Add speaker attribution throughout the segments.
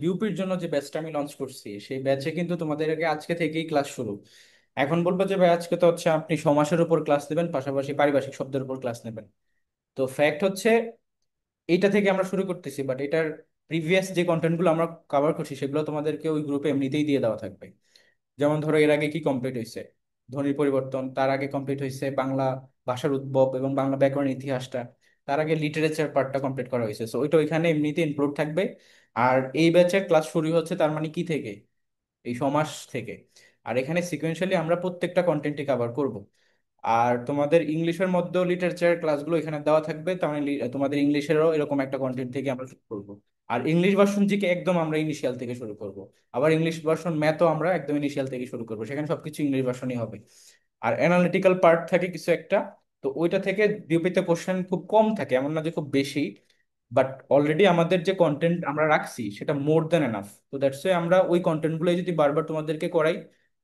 Speaker 1: ইউপির জন্য যে ব্যাচটা আমি লঞ্চ করছি সেই ব্যাচে কিন্তু তোমাদেরকে আজকে থেকেই ক্লাস শুরু। এখন বলবো যে ভাই আজকে তো হচ্ছে আপনি সমাসের উপর ক্লাস নেবেন, পাশাপাশি পারিভাষিক শব্দের উপর ক্লাস নেবেন। তো ফ্যাক্ট হচ্ছে এইটা থেকে আমরা শুরু করতেছি, বাট এটার প্রিভিয়াস যে কন্টেন্টগুলো আমরা কভার করছি সেগুলো তোমাদেরকে ওই গ্রুপে এমনিতেই দিয়ে দেওয়া থাকবে। যেমন ধরো এর আগে কি কমপ্লিট হয়েছে, ধ্বনির পরিবর্তন, তার আগে কমপ্লিট হয়েছে বাংলা ভাষার উদ্ভব এবং বাংলা ব্যাকরণের ইতিহাসটা, তার আগে লিটারেচার পার্টটা কমপ্লিট করা হয়েছে, সো ওইটা ওইখানে এমনিতে ইনক্লুড থাকবে। আর এই ব্যাচের ক্লাস শুরু হচ্ছে তার মানে কি থেকে, এই সমাস থেকে। আর এখানে সিকোয়েন্সিয়ালি আমরা প্রত্যেকটা কন্টেন্টই কভার করব। আর তোমাদের ইংলিশের মধ্যেও লিটারেচার ক্লাসগুলো এখানে দেওয়া থাকবে, তার মানে তোমাদের ইংলিশেরও এরকম একটা কন্টেন্ট থেকে আমরা শুরু করব। আর ইংলিশ ভার্সন জিকে একদম আমরা ইনিশিয়াল থেকে শুরু করব। আবার ইংলিশ ভার্সন ম্যাথও আমরা একদম ইনিশিয়াল থেকে শুরু করব, সেখানে সবকিছু ইংলিশ ভার্সনই হবে। আর অ্যানালিটিক্যাল পার্ট থাকে কিছু একটা, তো ওইটা থেকে ডিউপিতে কোশ্চেন খুব কম থাকে, এমন না যে খুব বেশি। বাট অলরেডি আমাদের যে কন্টেন্ট আমরা রাখছি সেটা মোর দ্যান এনাফ, তো দ্যাটস ওয়াই আমরা ওই কন্টেন্ট গুলো যদি বারবার তোমাদেরকে করাই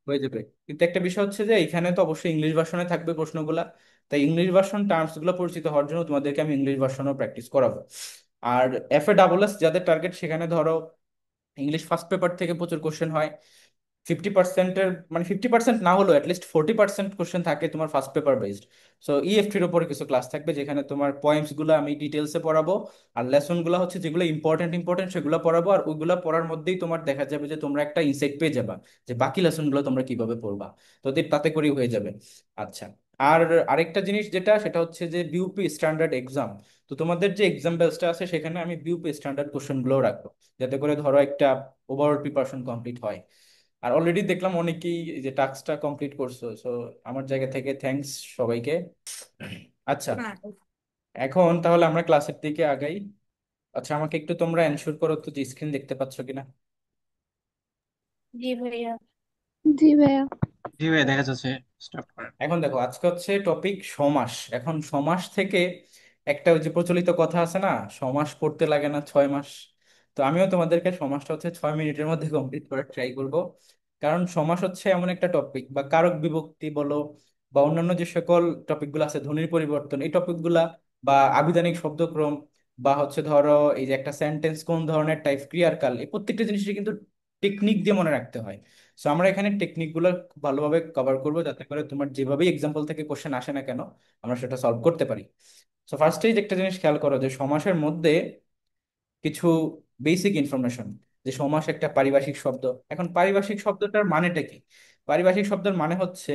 Speaker 1: হয়ে যাবে। কিন্তু একটা বিষয় হচ্ছে যে এখানে তো অবশ্যই ইংলিশ ভার্সনে থাকবে প্রশ্নগুলা, তাই ইংলিশ ভার্সন টার্মস গুলো পরিচিত হওয়ার জন্য তোমাদেরকে আমি ইংলিশ ভার্সনও প্র্যাকটিস করাবো। আর FA যাদের টার্গেট, সেখানে ধরো ইংলিশ ফার্স্ট পেপার থেকে প্রচুর কোশ্চেন হয়। 50%-এর মানে 50% না হলেও অ্যাটলিস্ট 40% কোশ্চেন থাকে তোমার ফার্স্ট পেপার বেসড। সো EFTর উপরে কিছু ক্লাস থাকবে যেখানে তোমার পয়েন্টস গুলো আমি ডিটেলসে পড়াবো। আর লেসন গুলো হচ্ছে যেগুলো ইম্পর্টেন্ট ইম্পর্টেন্ট সেগুলো পড়াবো, আর ওইগুলো পড়ার মধ্যেই তোমার দেখা যাবে যে তোমরা একটা ইনসাইট পেয়ে যাবা যে বাকি লেসন গুলো তোমরা কিভাবে পড়বা। তো তাতে করেই হয়ে যাবে। আচ্ছা। আর আরেকটা জিনিস যেটা, সেটা হচ্ছে যে বিউপি স্ট্যান্ডার্ড এক্সাম। তো তোমাদের যে এক্সাম ব্যাচটা আছে সেখানে আমি বিউপি স্ট্যান্ডার্ড কোশ্চেন গুলো রাখবো, যাতে করে ধরো একটা ওভারঅল প্রিপারেশন কমপ্লিট হয়। আর অলরেডি দেখলাম অনেকেই এই যে টাস্কটা কমপ্লিট করছো, সো আমার জায়গা থেকে থ্যাঙ্কস সবাইকে। আচ্ছা, এখন তাহলে আমরা ক্লাসের দিকে আগাই। আচ্ছা, আমাকে একটু তোমরা এনশিওর করো তো যে স্ক্রিন দেখতে পাচ্ছ কিনা।
Speaker 2: জি ভাইয়া।
Speaker 3: জি ভাইয়া।
Speaker 4: জি ভাই, দেখা যাচ্ছে। স্টার্ট করেন।
Speaker 1: এখন দেখো, আজকে হচ্ছে টপিক সমাস। এখন সমাস থেকে একটা ওই যে প্রচলিত কথা আছে না, সমাস পড়তে লাগে না 6 মাস। তো আমিও তোমাদেরকে সমাসটা হচ্ছে 6 মিনিটের মধ্যে কমপ্লিট করার ট্রাই করব। কারণ সমাস হচ্ছে এমন একটা টপিক, বা কারক বিভক্তি বলো, বা অন্যান্য যে সকল টপিকগুলো আছে, ধ্বনির পরিবর্তন, এই টপিকগুলা, বা আবিধানিক শব্দক্রম, বা হচ্ছে ধরো এই যে একটা সেন্টেন্স কোন ধরনের টাইপ, ক্রিয়ার কাল, এই প্রত্যেকটা জিনিসই কিন্তু টেকনিক দিয়ে মনে রাখতে হয়। সো আমরা এখানে টেকনিক গুলো খুব ভালোভাবে কভার করবো, যাতে করে তোমার যেভাবেই এক্সাম্পল থেকে কোশ্চেন আসে না কেন আমরা সেটা সলভ করতে পারি। সো ফার্স্টেই একটা জিনিস খেয়াল করো যে সমাসের মধ্যে কিছু বেসিক ইনফরমেশন, যে সমাস একটা পারিভাষিক শব্দ। এখন পারিভাষিক শব্দটার মানেটা কি? পারিভাষিক শব্দের মানে হচ্ছে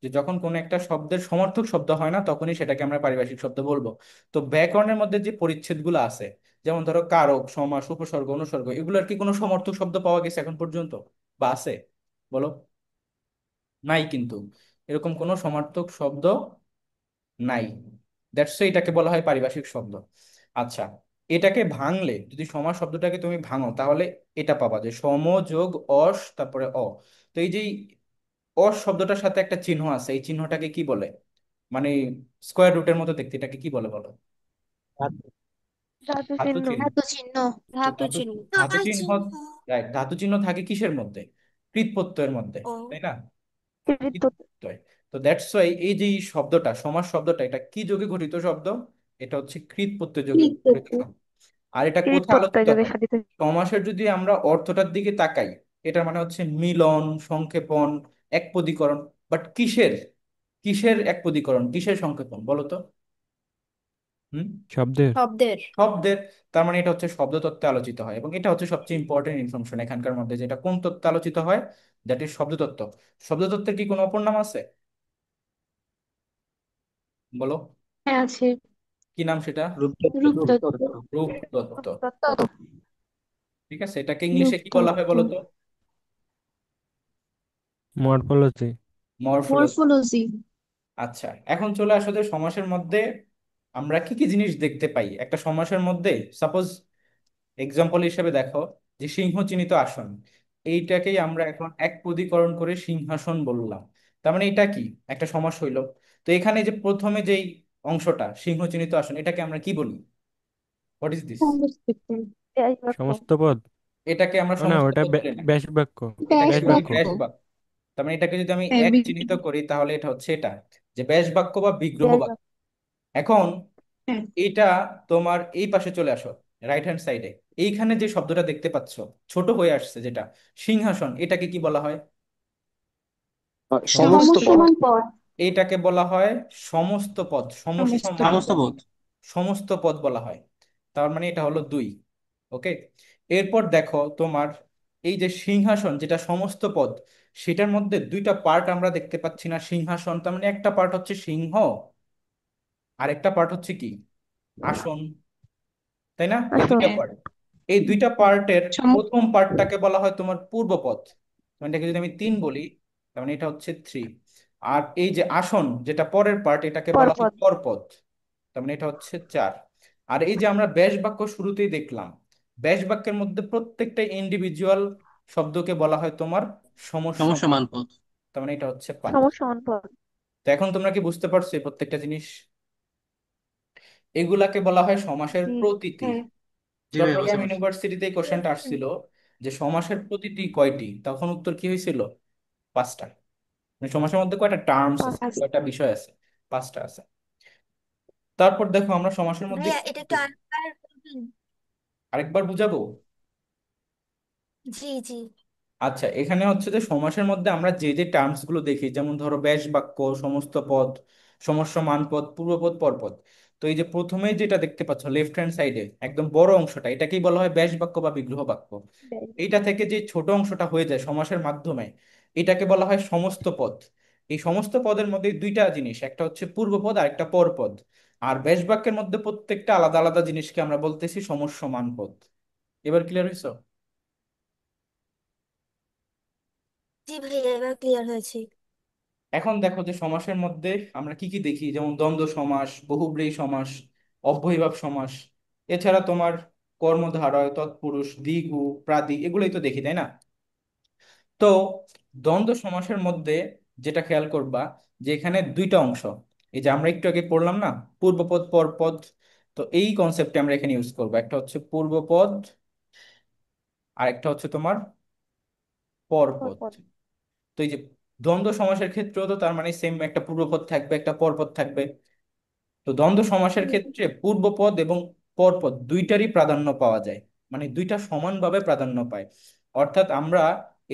Speaker 1: যে যখন কোনো একটা শব্দের সমার্থক শব্দ হয় না তখনই সেটাকে আমরা পারিভাষিক শব্দ বলবো। তো ব্যাকরণের মধ্যে যে পরিচ্ছেদগুলো আছে, যেমন ধরো কারক, সমাস, উপসর্গ, অনুসর্গ, এগুলোর কি কোনো সমার্থক শব্দ পাওয়া গেছে এখন পর্যন্ত, বা আছে? বলো। নাই কিন্তু, এরকম কোনো সমার্থক শব্দ নাই। দ্যাটস এটাকে বলা হয় পারিভাষিক শব্দ। আচ্ছা, এটাকে ভাঙলে, যদি সমাস শব্দটাকে তুমি ভাঙো তাহলে এটা পাবা যে সম যোগ অস তারপরে অ। তো এই যে অস শব্দটার সাথে একটা চিহ্ন আছে, এই চিহ্নটাকে কি বলে? মানে স্কোয়ার রুটের মতো দেখতে, এটাকে কি বলে বলো?
Speaker 3: ধাতু
Speaker 1: ধাতু
Speaker 3: চিহ্ন।
Speaker 1: চিহ্ন।
Speaker 2: ধাতু চিহ্ন।
Speaker 1: তো
Speaker 2: ধাতু
Speaker 1: ধাতু
Speaker 2: চিহ্ন।
Speaker 1: ধাতু চিহ্ন, রাইট, ধাতু চিহ্ন থাকে কিসের মধ্যে? কৃৎ প্রত্যয়ের মধ্যে,
Speaker 2: ও।
Speaker 1: তাই না?
Speaker 3: কৃত।
Speaker 1: প্রত্যয়। তো দ্যাটস ওয়াই এই যে এই শব্দটা, সমাস শব্দটা, এটা কি যোগে গঠিত শব্দ? এটা হচ্ছে কৃৎ প্রত্যয় যোগে
Speaker 3: কৃত।
Speaker 1: গঠিত শব্দ। আর এটা
Speaker 3: কৃত
Speaker 1: কোথায়
Speaker 3: প্রত্যয়
Speaker 1: আলোচিত
Speaker 3: যোগের
Speaker 1: হয়?
Speaker 3: সাথে।
Speaker 1: সমাসের যদি আমরা অর্থটার দিকে তাকাই, এটার মানে হচ্ছে মিলন, সংক্ষেপণ, একপদীকরণ। বাট কিসের, কিসের একপদীকরণ, কিসের সংক্ষেপণ বলো তো? হুম?
Speaker 5: শব্দের।
Speaker 2: শব্দের।
Speaker 1: শব্দের। তার মানে এটা হচ্ছে শব্দ তত্ত্বে আলোচিত হয়, এবং এটা হচ্ছে সবচেয়ে ইম্পর্টেন্ট ইনফরমেশন এখানকার মধ্যে, যেটা কোন তত্ত্বে আলোচিত হয়, দ্যাট ইজ শব্দতত্ত্ব। শব্দতত্ত্বের কি কোনো অপর নাম আছে? বলো।
Speaker 3: হ্যাঁ আছে।
Speaker 1: কি নাম সেটা?
Speaker 4: রূপতত্ত্ব।
Speaker 3: রূপতত্ত্ব।
Speaker 4: রূপতত্ত্ব।
Speaker 1: রূপতত্ত্ব।
Speaker 3: তত্ত্ব।
Speaker 1: ঠিক আছে, এটাকে ইংলিশে কি বলা হয়
Speaker 3: রূপতত্ত্ব।
Speaker 1: বলো তো?
Speaker 5: মরফোলজি।
Speaker 1: মরফোলজি।
Speaker 3: মরফোলজি।
Speaker 1: আচ্ছা, এখন চলে আসো যে সমাসের মধ্যে আমরা কি কি জিনিস দেখতে পাই একটা সমাসের মধ্যে। সাপোজ এক্সাম্পল হিসেবে দেখো, যে সিংহ চিহ্নিত আসন, এইটাকেই আমরা এখন এক পদীকরণ করে সিংহাসন বললাম। তার মানে এটা কি, একটা সমাস হইলো। তো এখানে যে প্রথমে যেই অংশটা সিংহ চিহ্নিত আসন, এটাকে আমরা কি বলি? What is this?
Speaker 3: সংস্কৃত। ব্যাস বাক্য।
Speaker 5: সমস্ত পদ।
Speaker 1: এটাকে আমরা
Speaker 5: না,
Speaker 1: সমস্ত
Speaker 5: ওটা
Speaker 1: পদ বলি না,
Speaker 5: ব্যাস বাক্য।
Speaker 1: এটাকে
Speaker 3: ব্যাস
Speaker 5: ব্যাস
Speaker 1: বলি
Speaker 5: বাক্য।
Speaker 3: বাক্য।
Speaker 1: ব্যাস বাক্য। তার মানে এটাকে যদি আমি
Speaker 3: হ্যাঁ
Speaker 1: এক চিহ্নিত করি তাহলে এটা হচ্ছে এটা, যে ব্যাস বাক্য বা বিগ্রহ
Speaker 3: ব্যাস
Speaker 1: বাক্য।
Speaker 3: বাক্য।
Speaker 1: এখন
Speaker 3: হ্যাঁ।
Speaker 1: এটা তোমার এই পাশে চলে আসো, রাইট হ্যান্ড সাইডে এইখানে যে শব্দটা দেখতে পাচ্ছ, ছোট হয়ে আসছে যেটা, সিংহাসন, এটাকে কি বলা হয়?
Speaker 4: সমস্ত পদ।
Speaker 3: সমসমান পদ।
Speaker 1: এইটাকে বলা হয় সমস্ত পদ,
Speaker 3: সমস্ত
Speaker 1: সমস্যমান
Speaker 3: পদ।
Speaker 4: সমস্ত
Speaker 1: পদ।
Speaker 4: পদ।
Speaker 1: সমস্ত পদ বলা হয়। তার মানে এটা হলো দুই। ওকে। এরপর দেখো তোমার এই যে সিংহাসন যেটা সমস্ত পদ, সেটার মধ্যে দুইটা পার্ট আমরা দেখতে পাচ্ছি না? সিংহাসন তার মানে একটা পার্ট হচ্ছে সিংহ, আরেকটা পার্ট হচ্ছে কি, আসন, তাই না? এই
Speaker 3: আসুন।
Speaker 1: দুইটা পার্ট, এই দুইটা পার্টের
Speaker 3: সম
Speaker 1: প্রথম পার্টটাকে বলা হয় তোমার পূর্বপদ। মানে এটাকে যদি আমি তিন বলি, তার মানে এটা হচ্ছে থ্রি। আর এই যে আসন যেটা পরের পার্ট, এটাকে বলা হয়
Speaker 3: পরপদ।
Speaker 1: পরপদ, তার মানে এটা হচ্ছে চার। আর এই যে আমরা ব্যাস বাক্য শুরুতেই দেখলাম, ব্যাস বাক্যের মধ্যে প্রত্যেকটা ইন্ডিভিজুয়াল শব্দকে বলা হয় তোমার সমস্যমান,
Speaker 4: সমস্যমান পদ।
Speaker 1: তার মানে এটা হচ্ছে পাঁচ।
Speaker 3: সমসমান পদ।
Speaker 1: তো এখন তোমরা কি বুঝতে পারছো এই প্রত্যেকটা জিনিস? এগুলাকে বলা হয় সমাসের
Speaker 3: জি।
Speaker 1: প্রতীতি।
Speaker 3: হ্যাঁ।
Speaker 4: জি ভাইয়া বুঝতে
Speaker 1: চট্টগ্রাম
Speaker 4: পারছি।
Speaker 1: ইউনিভার্সিটিতে এই কোশ্চেনটা আসছিল যে সমাসের প্রতীতি কয়টি, তখন উত্তর কি হয়েছিল? পাঁচটা। মানে সমাসের মধ্যে কয়টা টার্মস আছে,
Speaker 3: পাঁচ।
Speaker 1: কয়টা বিষয় আছে? পাঁচটা আছে। তারপর দেখো আমরা সমাসের মধ্যে
Speaker 2: ভাইয়া
Speaker 1: কি
Speaker 2: এটা
Speaker 1: কি
Speaker 2: একটু
Speaker 1: করি?
Speaker 2: আরেকবার বলবেন?
Speaker 1: আরেকবার বুঝাবো?
Speaker 2: জি জি।
Speaker 1: আচ্ছা, এখানে হচ্ছে যে সমাসের মধ্যে আমরা যে যে টার্মস গুলো দেখি, যেমন ধরো ব্যাস বাক্য, সমস্ত পদ, সমস্যমান পদ, পূর্বপদ, পরপদ। তো এই যে প্রথমে যেটা দেখতে পাচ্ছ লেফট হ্যান্ড সাইডে একদম বড় অংশটা, এটাকেই বলা হয় ব্যাস বাক্য বা বিগ্রহ বাক্য। এইটা থেকে যে ছোট অংশটা হয়ে যায় সমাসের মাধ্যমে, এটাকে বলা হয় সমস্ত পদ। এই সমস্ত পদের মধ্যে দুইটা জিনিস, একটা হচ্ছে পূর্বপদ আর একটা পরপদ। আর ব্যাস বাক্যের মধ্যে প্রত্যেকটা আলাদা আলাদা জিনিসকে আমরা বলতেছি সমস্যমান পদ। এবার ক্লিয়ার হয়েছে?
Speaker 2: জি ভাইয়া এবার ক্লিয়ার হয়েছে।
Speaker 1: এখন দেখো যে সমাসের মধ্যে আমরা কি কি দেখি, যেমন দ্বন্দ্ব সমাস, বহুব্রীহি সমাস, অব্যয়ীভাব সমাস, এছাড়া তোমার কর্মধারয়, তৎপুরুষ, দ্বিগু, প্রাদি, এগুলোই তো দেখি, তাই না? তো দ্বন্দ্ব সমাসের মধ্যে যেটা খেয়াল করবা, যে এখানে দুইটা অংশ, এই যে আমরা একটু আগে পড়লাম না, পূর্বপদ পরপদ, তো এই কনসেপ্টে আমরা এখানে ইউজ করবো, একটা হচ্ছে পূর্বপদ আর একটা হচ্ছে তোমার পরপদ।
Speaker 3: পরপদ।
Speaker 1: তো এই যে দ্বন্দ্ব সমাসের ক্ষেত্রেও তো তার মানে সেম, একটা পূর্বপদ থাকবে একটা পরপদ থাকবে। তো দ্বন্দ্ব সমাসের ক্ষেত্রে পূর্বপদ এবং পরপদ দুইটারই প্রাধান্য পাওয়া যায়, মানে দুইটা সমানভাবে প্রাধান্য পায়। অর্থাৎ আমরা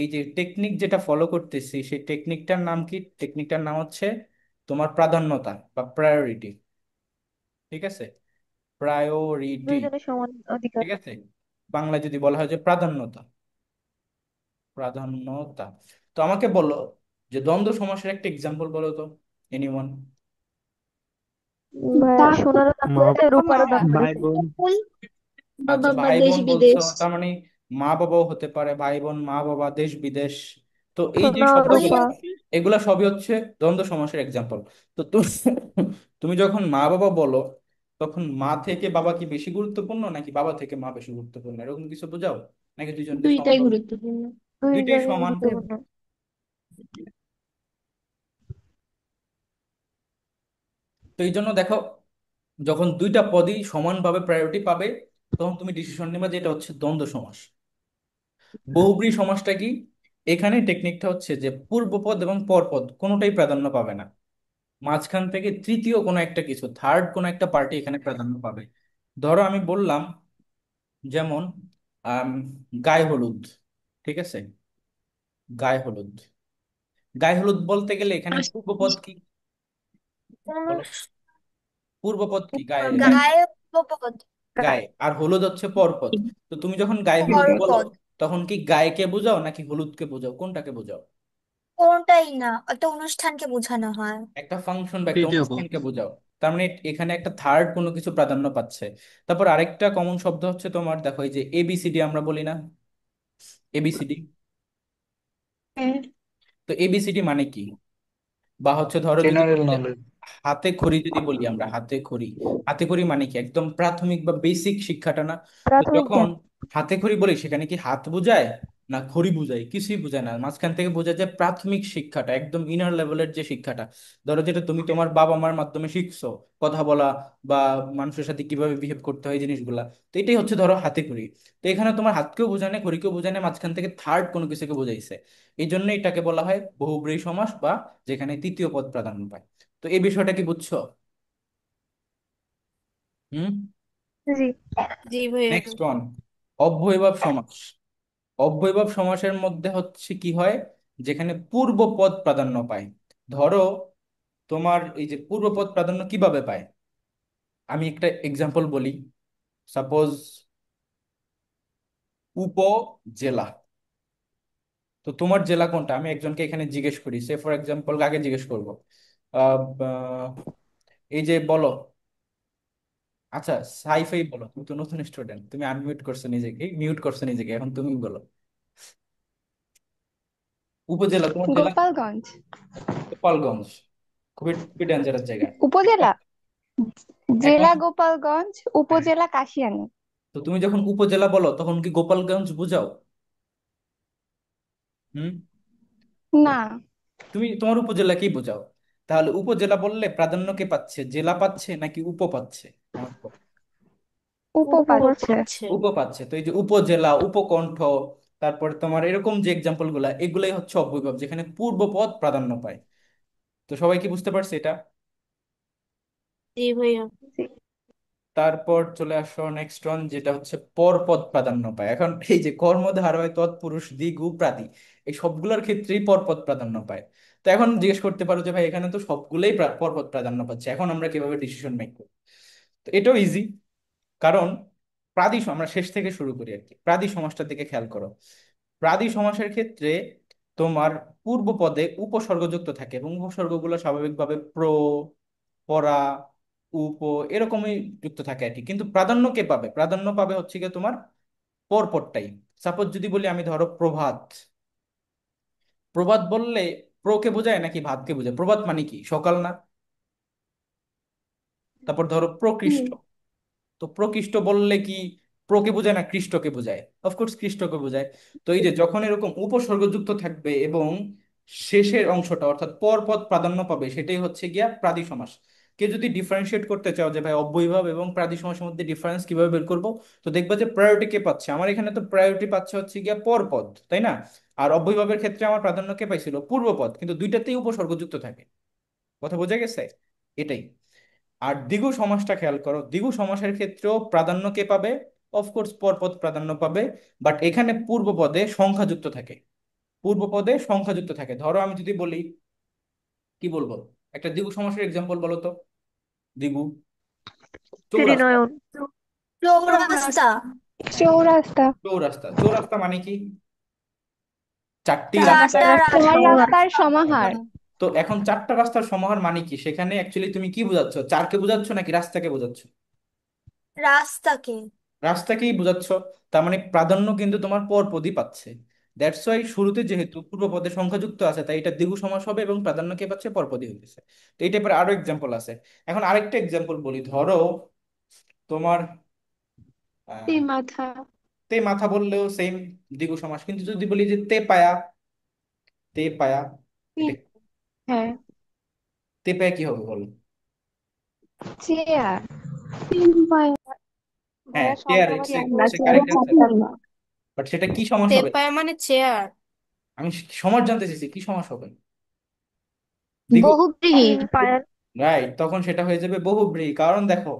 Speaker 1: এই যে টেকনিক যেটা ফলো করতেছি, সেই টেকনিকটার নাম কি? টেকনিকটার নাম হচ্ছে তোমার প্রাধান্যতা বা প্রায়োরিটি। ঠিক আছে? প্রায়োরিটি।
Speaker 3: দুইজনের সমান অধিকার।
Speaker 1: ঠিক আছে? বাংলায় যদি বলা হয় যে প্রাধান্যতা, প্রাধান্যতা। তো আমাকে বলো যে দ্বন্দ্ব সমাসের একটা এক্সাম্পল বলো তো, এনিওয়ান।
Speaker 3: ভাইয়া
Speaker 2: দাগ
Speaker 3: সোনারও দাগ
Speaker 5: মা
Speaker 3: পড়েছে, রূপারও দাগ
Speaker 5: ভাই
Speaker 3: পড়েছে।
Speaker 5: বোন।
Speaker 2: ফুল
Speaker 1: আচ্ছা,
Speaker 2: বা
Speaker 1: ভাই
Speaker 2: দেশ
Speaker 1: বোন বলছো,
Speaker 2: বিদেশ।
Speaker 1: তার মানে মা বাবাও হতে পারে, ভাই বোন, মা বাবা, দেশ বিদেশ। তো এই যে
Speaker 3: সোনা ও
Speaker 1: শব্দগুলো,
Speaker 3: রূপা।
Speaker 1: এগুলা সবই হচ্ছে দ্বন্দ্ব সমাসের এক্সাম্পল। তো তুমি তুমি যখন মা বাবা বলো, তখন মা থেকে বাবা কি বেশি গুরুত্বপূর্ণ নাকি বাবা থেকে মা বেশি গুরুত্বপূর্ণ, এরকম কিছু বোঝাও? নাকি দুইজনকে
Speaker 2: দুইটাই
Speaker 1: সমানভাবে?
Speaker 2: গুরুত্বপূর্ণ।
Speaker 1: দুইটাই
Speaker 3: দুইজনই
Speaker 1: সমান।
Speaker 3: গুরুত্বপূর্ণ।
Speaker 1: তো এই জন্য দেখো, যখন দুইটা পদই সমানভাবে প্রায়োরিটি পাবে, তখন তুমি ডিসিশন নেবে যে এটা হচ্ছে দ্বন্দ্ব সমাস। বহুব্রীহি সমাসটা কি? এখানে টেকনিকটা হচ্ছে যে পূর্বপদ এবং পরপদ কোনোটাই প্রাধান্য পাবে না, মাঝখান থেকে তৃতীয় কোনো একটা কিছু, থার্ড কোনো একটা পার্টি এখানে প্রাধান্য পাবে। ধরো আমি বললাম, যেমন আম, গায়ে হলুদ। ঠিক আছে? গায়ে হলুদ, গায়ে হলুদ বলতে গেলে এখানে পূর্বপদ কি বলো? পূর্বপদ কি গায়ে, গায়ে,
Speaker 2: গায়ে উপপদ।
Speaker 1: গায়ে, আর হলুদ হচ্ছে পরপদ। তো তুমি যখন গায়ে হলুদ বলো,
Speaker 2: পরপদ।
Speaker 1: তখন কি গায়েকে বোঝাও নাকি হলুদকে বোঝাও, কোনটাকে বোঝাও?
Speaker 2: কোনটাই না, একটা অনুষ্ঠানকে বোঝানো হয়।
Speaker 1: একটা ফাংশন বা একটা
Speaker 4: তৃতীয় পদ।
Speaker 1: অনুষ্ঠানকে বোঝাও। তার মানে এখানে একটা থার্ড কোনো কিছু প্রাধান্য পাচ্ছে। তারপর আরেকটা কমন শব্দ হচ্ছে তোমার, দেখো এই যে এবিসিডি আমরা বলি না, এবিসিডি।
Speaker 2: হ্যাঁ।
Speaker 1: তো এবিসিডি মানে কি? বা হচ্ছে ধরো যদি
Speaker 5: জেনারেল
Speaker 1: বলি যে
Speaker 5: নলেজ।
Speaker 1: হাতে খড়ি, যদি বলি আমরা হাতে খড়ি, হাতে খড়ি মানে কি? একদম প্রাথমিক বা বেসিক শিক্ষাটা না? তো
Speaker 3: প্রাথমিক
Speaker 1: যখন
Speaker 3: জ্ঞান।
Speaker 1: হাতে খড়ি বলি, সেখানে কি হাত বোঝায় না খড়ি বোঝায়? কিছুই বোঝায় না, মাঝখান থেকে বোঝায় যে প্রাথমিক শিক্ষাটা, একদম ইনার লেভেলের যে শিক্ষাটা, ধরো যেটা তুমি তোমার বাবা মার মাধ্যমে শিখছো, কথা বলা বা মানুষের সাথে কিভাবে বিহেভ করতে হয়, এই জিনিসগুলা। তো এটাই হচ্ছে ধরো হাতে খড়ি। তো এখানে তোমার হাতকেও বোঝায় না, খড়িকেও বোঝায় না, মাঝখান থেকে থার্ড কোনো কিছুকে বোঝাইছে। এই জন্য এটাকে বলা হয় বহুব্রীহি সমাস, বা যেখানে তৃতীয় পদ প্রাধান্য পায়। তো এই বিষয়টা কি বুঝছো? হুম?
Speaker 3: জি।
Speaker 2: জি ভাইয়া।
Speaker 1: নেক্সট ওয়ান, অব্যয়ভাব সমাস। অব্যয়ভাব সমাসের মধ্যে হচ্ছে কি হয়, যেখানে পূর্ব পদ প্রাধান্য পায়। ধরো তোমার এই যে পূর্ব পদ প্রাধান্য কিভাবে পায়, আমি একটা এক্সাম্পল বলি। সাপোজ উপজেলা। তো তোমার জেলা কোনটা, আমি একজনকে এখানে জিজ্ঞেস করি, সে ফর এক্সাম্পল কাকে জিজ্ঞেস করবো, এই যে বলো, আচ্ছা সাইফাই বলো, তুমি তো নতুন স্টুডেন্ট, তুমি আনমিউট করছো নিজেকে, মিউট করছো নিজেকে, এখন তুমি বলো উপজেলা, তোমার জেলা
Speaker 3: গোপালগঞ্জ।
Speaker 1: গোপালগঞ্জ। খুবই খুবই ডেঞ্জারাস জায়গা।
Speaker 3: উপজেলা,
Speaker 1: এখন
Speaker 3: জেলা গোপালগঞ্জ,
Speaker 1: হ্যাঁ,
Speaker 3: উপজেলা কাশিয়ানী।
Speaker 1: তো তুমি যখন উপজেলা বলো তখন কি গোপালগঞ্জ বুঝাও? হুম,
Speaker 3: না,
Speaker 1: তুমি তোমার উপজেলা কি বোঝাও? তাহলে উপজেলা বললে প্রাধান্য কে পাচ্ছে, জেলা পাচ্ছে নাকি উপ পাচ্ছে? আমাকে বলো।
Speaker 2: উপর
Speaker 3: উপপাচ্ছে।
Speaker 2: পাচ্ছে।
Speaker 1: উপ পাচ্ছে। তো এই যে উপজেলা, উপকণ্ঠ, তারপর তোমার এরকম যে এক্সাম্পল গুলা, এগুলাই হচ্ছে অব্যয়ভাব যেখানে পূর্ব পদ প্রাধান্য পায়। তো সবাই কি বুঝতে পারছে এটা?
Speaker 2: জি ভাইয়া।
Speaker 3: জি।
Speaker 1: তারপর চলে আসো নেক্সট ওয়ান, যেটা হচ্ছে পরপদ প্রাধান্য পায়। এখন এই যে কর্মধারয়, তৎপুরুষ, দ্বিগু, প্রাদি, এই সবগুলোর ক্ষেত্রেই পরপদ প্রাধান্য পায়। তো এখন জিজ্ঞেস করতে পারো যে ভাই এখানে তো সবগুলোই পরপদ প্রাধান্য পাচ্ছে, এখন আমরা কিভাবে ডিসিশন মেক করব? তো এটাও ইজি, কারণ আমরা শেষ থেকে শুরু করি আর কি। প্রাদি সমাসটার দিকে খেয়াল করো। প্রাদি সমাসের ক্ষেত্রে তোমার পূর্ব পদে উপসর্গযুক্ত থাকে এবং উপসর্গগুলো স্বাভাবিকভাবে পরা, উপ এরকমই যুক্ত থাকে আর কি। কিন্তু প্রাধান্য কে পাবে? প্রাধান্য পাবে হচ্ছে গিয়ে তোমার পরপরটাই। সাপোজ যদি বলি আমি, ধরো প্রভাত। প্রভাত বললে প্রকে বোঝায় নাকি ভাতকে বোঝায়? প্রভাত মানে কি, সকাল না? তারপর ধরো প্রকৃষ্ট।
Speaker 3: হুম।
Speaker 1: তো প্রকৃষ্ট বললে কি প্রকে বোঝায় না কৃষ্টকে বোঝায়? অফকোর্স কৃষ্টকে বোঝায়। তো এই যে যখন এরকম উপসর্গযুক্ত থাকবে এবং শেষের অংশটা অর্থাৎ পরপদ প্রাধান্য পাবে, সেটাই হচ্ছে গিয়া প্রাদি সমাস। কে যদি ডিফারেন্সিয়েট করতে চাও যে ভাই অব্যয়ভাব এবং প্রাদি সমাসের মধ্যে ডিফারেন্স কিভাবে বের করবো, তো দেখবা যে প্রায়োরিটি কে পাচ্ছে। আমার এখানে তো প্রায়োরিটি পাচ্ছে হচ্ছে গিয়া পরপদ, তাই না? আর অব্যয়ভাবের ক্ষেত্রে আমার প্রাধান্য কে পাইছিল, পূর্বপদ, কিন্তু দুইটাতেই উপসর্গযুক্ত থাকে। কথা বোঝা গেছে? এটাই। আর দ্বিগু সমাসটা খেয়াল করো, দ্বিগু সমাসের ক্ষেত্রেও প্রাধান্য কে পাবে? অফকোর্স পরপদ প্রাধান্য পাবে, বাট এখানে পূর্ব পদে সংখ্যাযুক্ত থাকে। পূর্ব পদে সংখ্যাযুক্ত থাকে। ধরো আমি যদি বলি, কি বলবো, একটা দ্বিগু সমাসের এক্সাম্পল বলো তো। দ্বিগু, চৌরাস্তা।
Speaker 3: ত্রিনয়ন।
Speaker 2: চৌরাস্তা।
Speaker 3: চৌরাস্তা।
Speaker 1: চৌরাস্তা, চৌরাস্তা মানে কি? চারটি রাস্তা।
Speaker 2: চারটা
Speaker 3: চার রাস্তার
Speaker 2: রাস্তা।
Speaker 3: সমাহার।
Speaker 1: তো এখন চারটা রাস্তার সমাহার মানে কি? সেখানে অ্যাকচুয়ালি তুমি কি বোঝাচ্ছ, চারকে বোঝাচ্ছ নাকি রাস্তাকে বোঝাচ্ছ?
Speaker 2: রাস্তাকে।
Speaker 1: রাস্তাকেই বোঝাচ্ছ। তার মানে প্রাধান্য কিন্তু তোমার পরপদই পাচ্ছে। দ্যাটস ওয়াই শুরুতে যেহেতু পূর্ব পদে সংখ্যাযুক্ত আছে, তাই এটা দ্বিগু সমাস হবে এবং প্রাধান্য কে পাচ্ছে, পরপদই হইতেছে। তো এই টাইপের আরো এক্সাম্পল আছে। এখন আরেকটা এক্সাম্পল বলি। ধরো তোমার আহ,
Speaker 3: মাথা।
Speaker 1: তে মাথা বললেও সেম দ্বিগু সমাস, কিন্তু যদি বলি যে তে পায়া, তে পায়া, এটা
Speaker 3: হ্যাঁ।
Speaker 1: তে পায়া কি হবে বলো?
Speaker 3: চেয়ার। তিন পায়া।
Speaker 1: হ্যাঁ,
Speaker 3: ভাইয়া
Speaker 1: চেয়ার,
Speaker 3: শব্দ
Speaker 1: ইটস
Speaker 3: কি আমরা
Speaker 1: ইটস এ
Speaker 3: চেয়ারে
Speaker 1: কারেক্ট অ্যান্সার।
Speaker 3: চাপতাম না।
Speaker 1: বাট সেটা কি সমাস হবে?
Speaker 2: তেপায়া মানে চেয়ার।
Speaker 1: আমি সমাস জানতে চাইছি, কি সমাস হবে? দ্বিগু।
Speaker 2: বহুব্রীহি।
Speaker 3: তিন পায়া।
Speaker 1: রাইট, তখন সেটা হয়ে যাবে বহুব্রীহি। কারণ দেখো,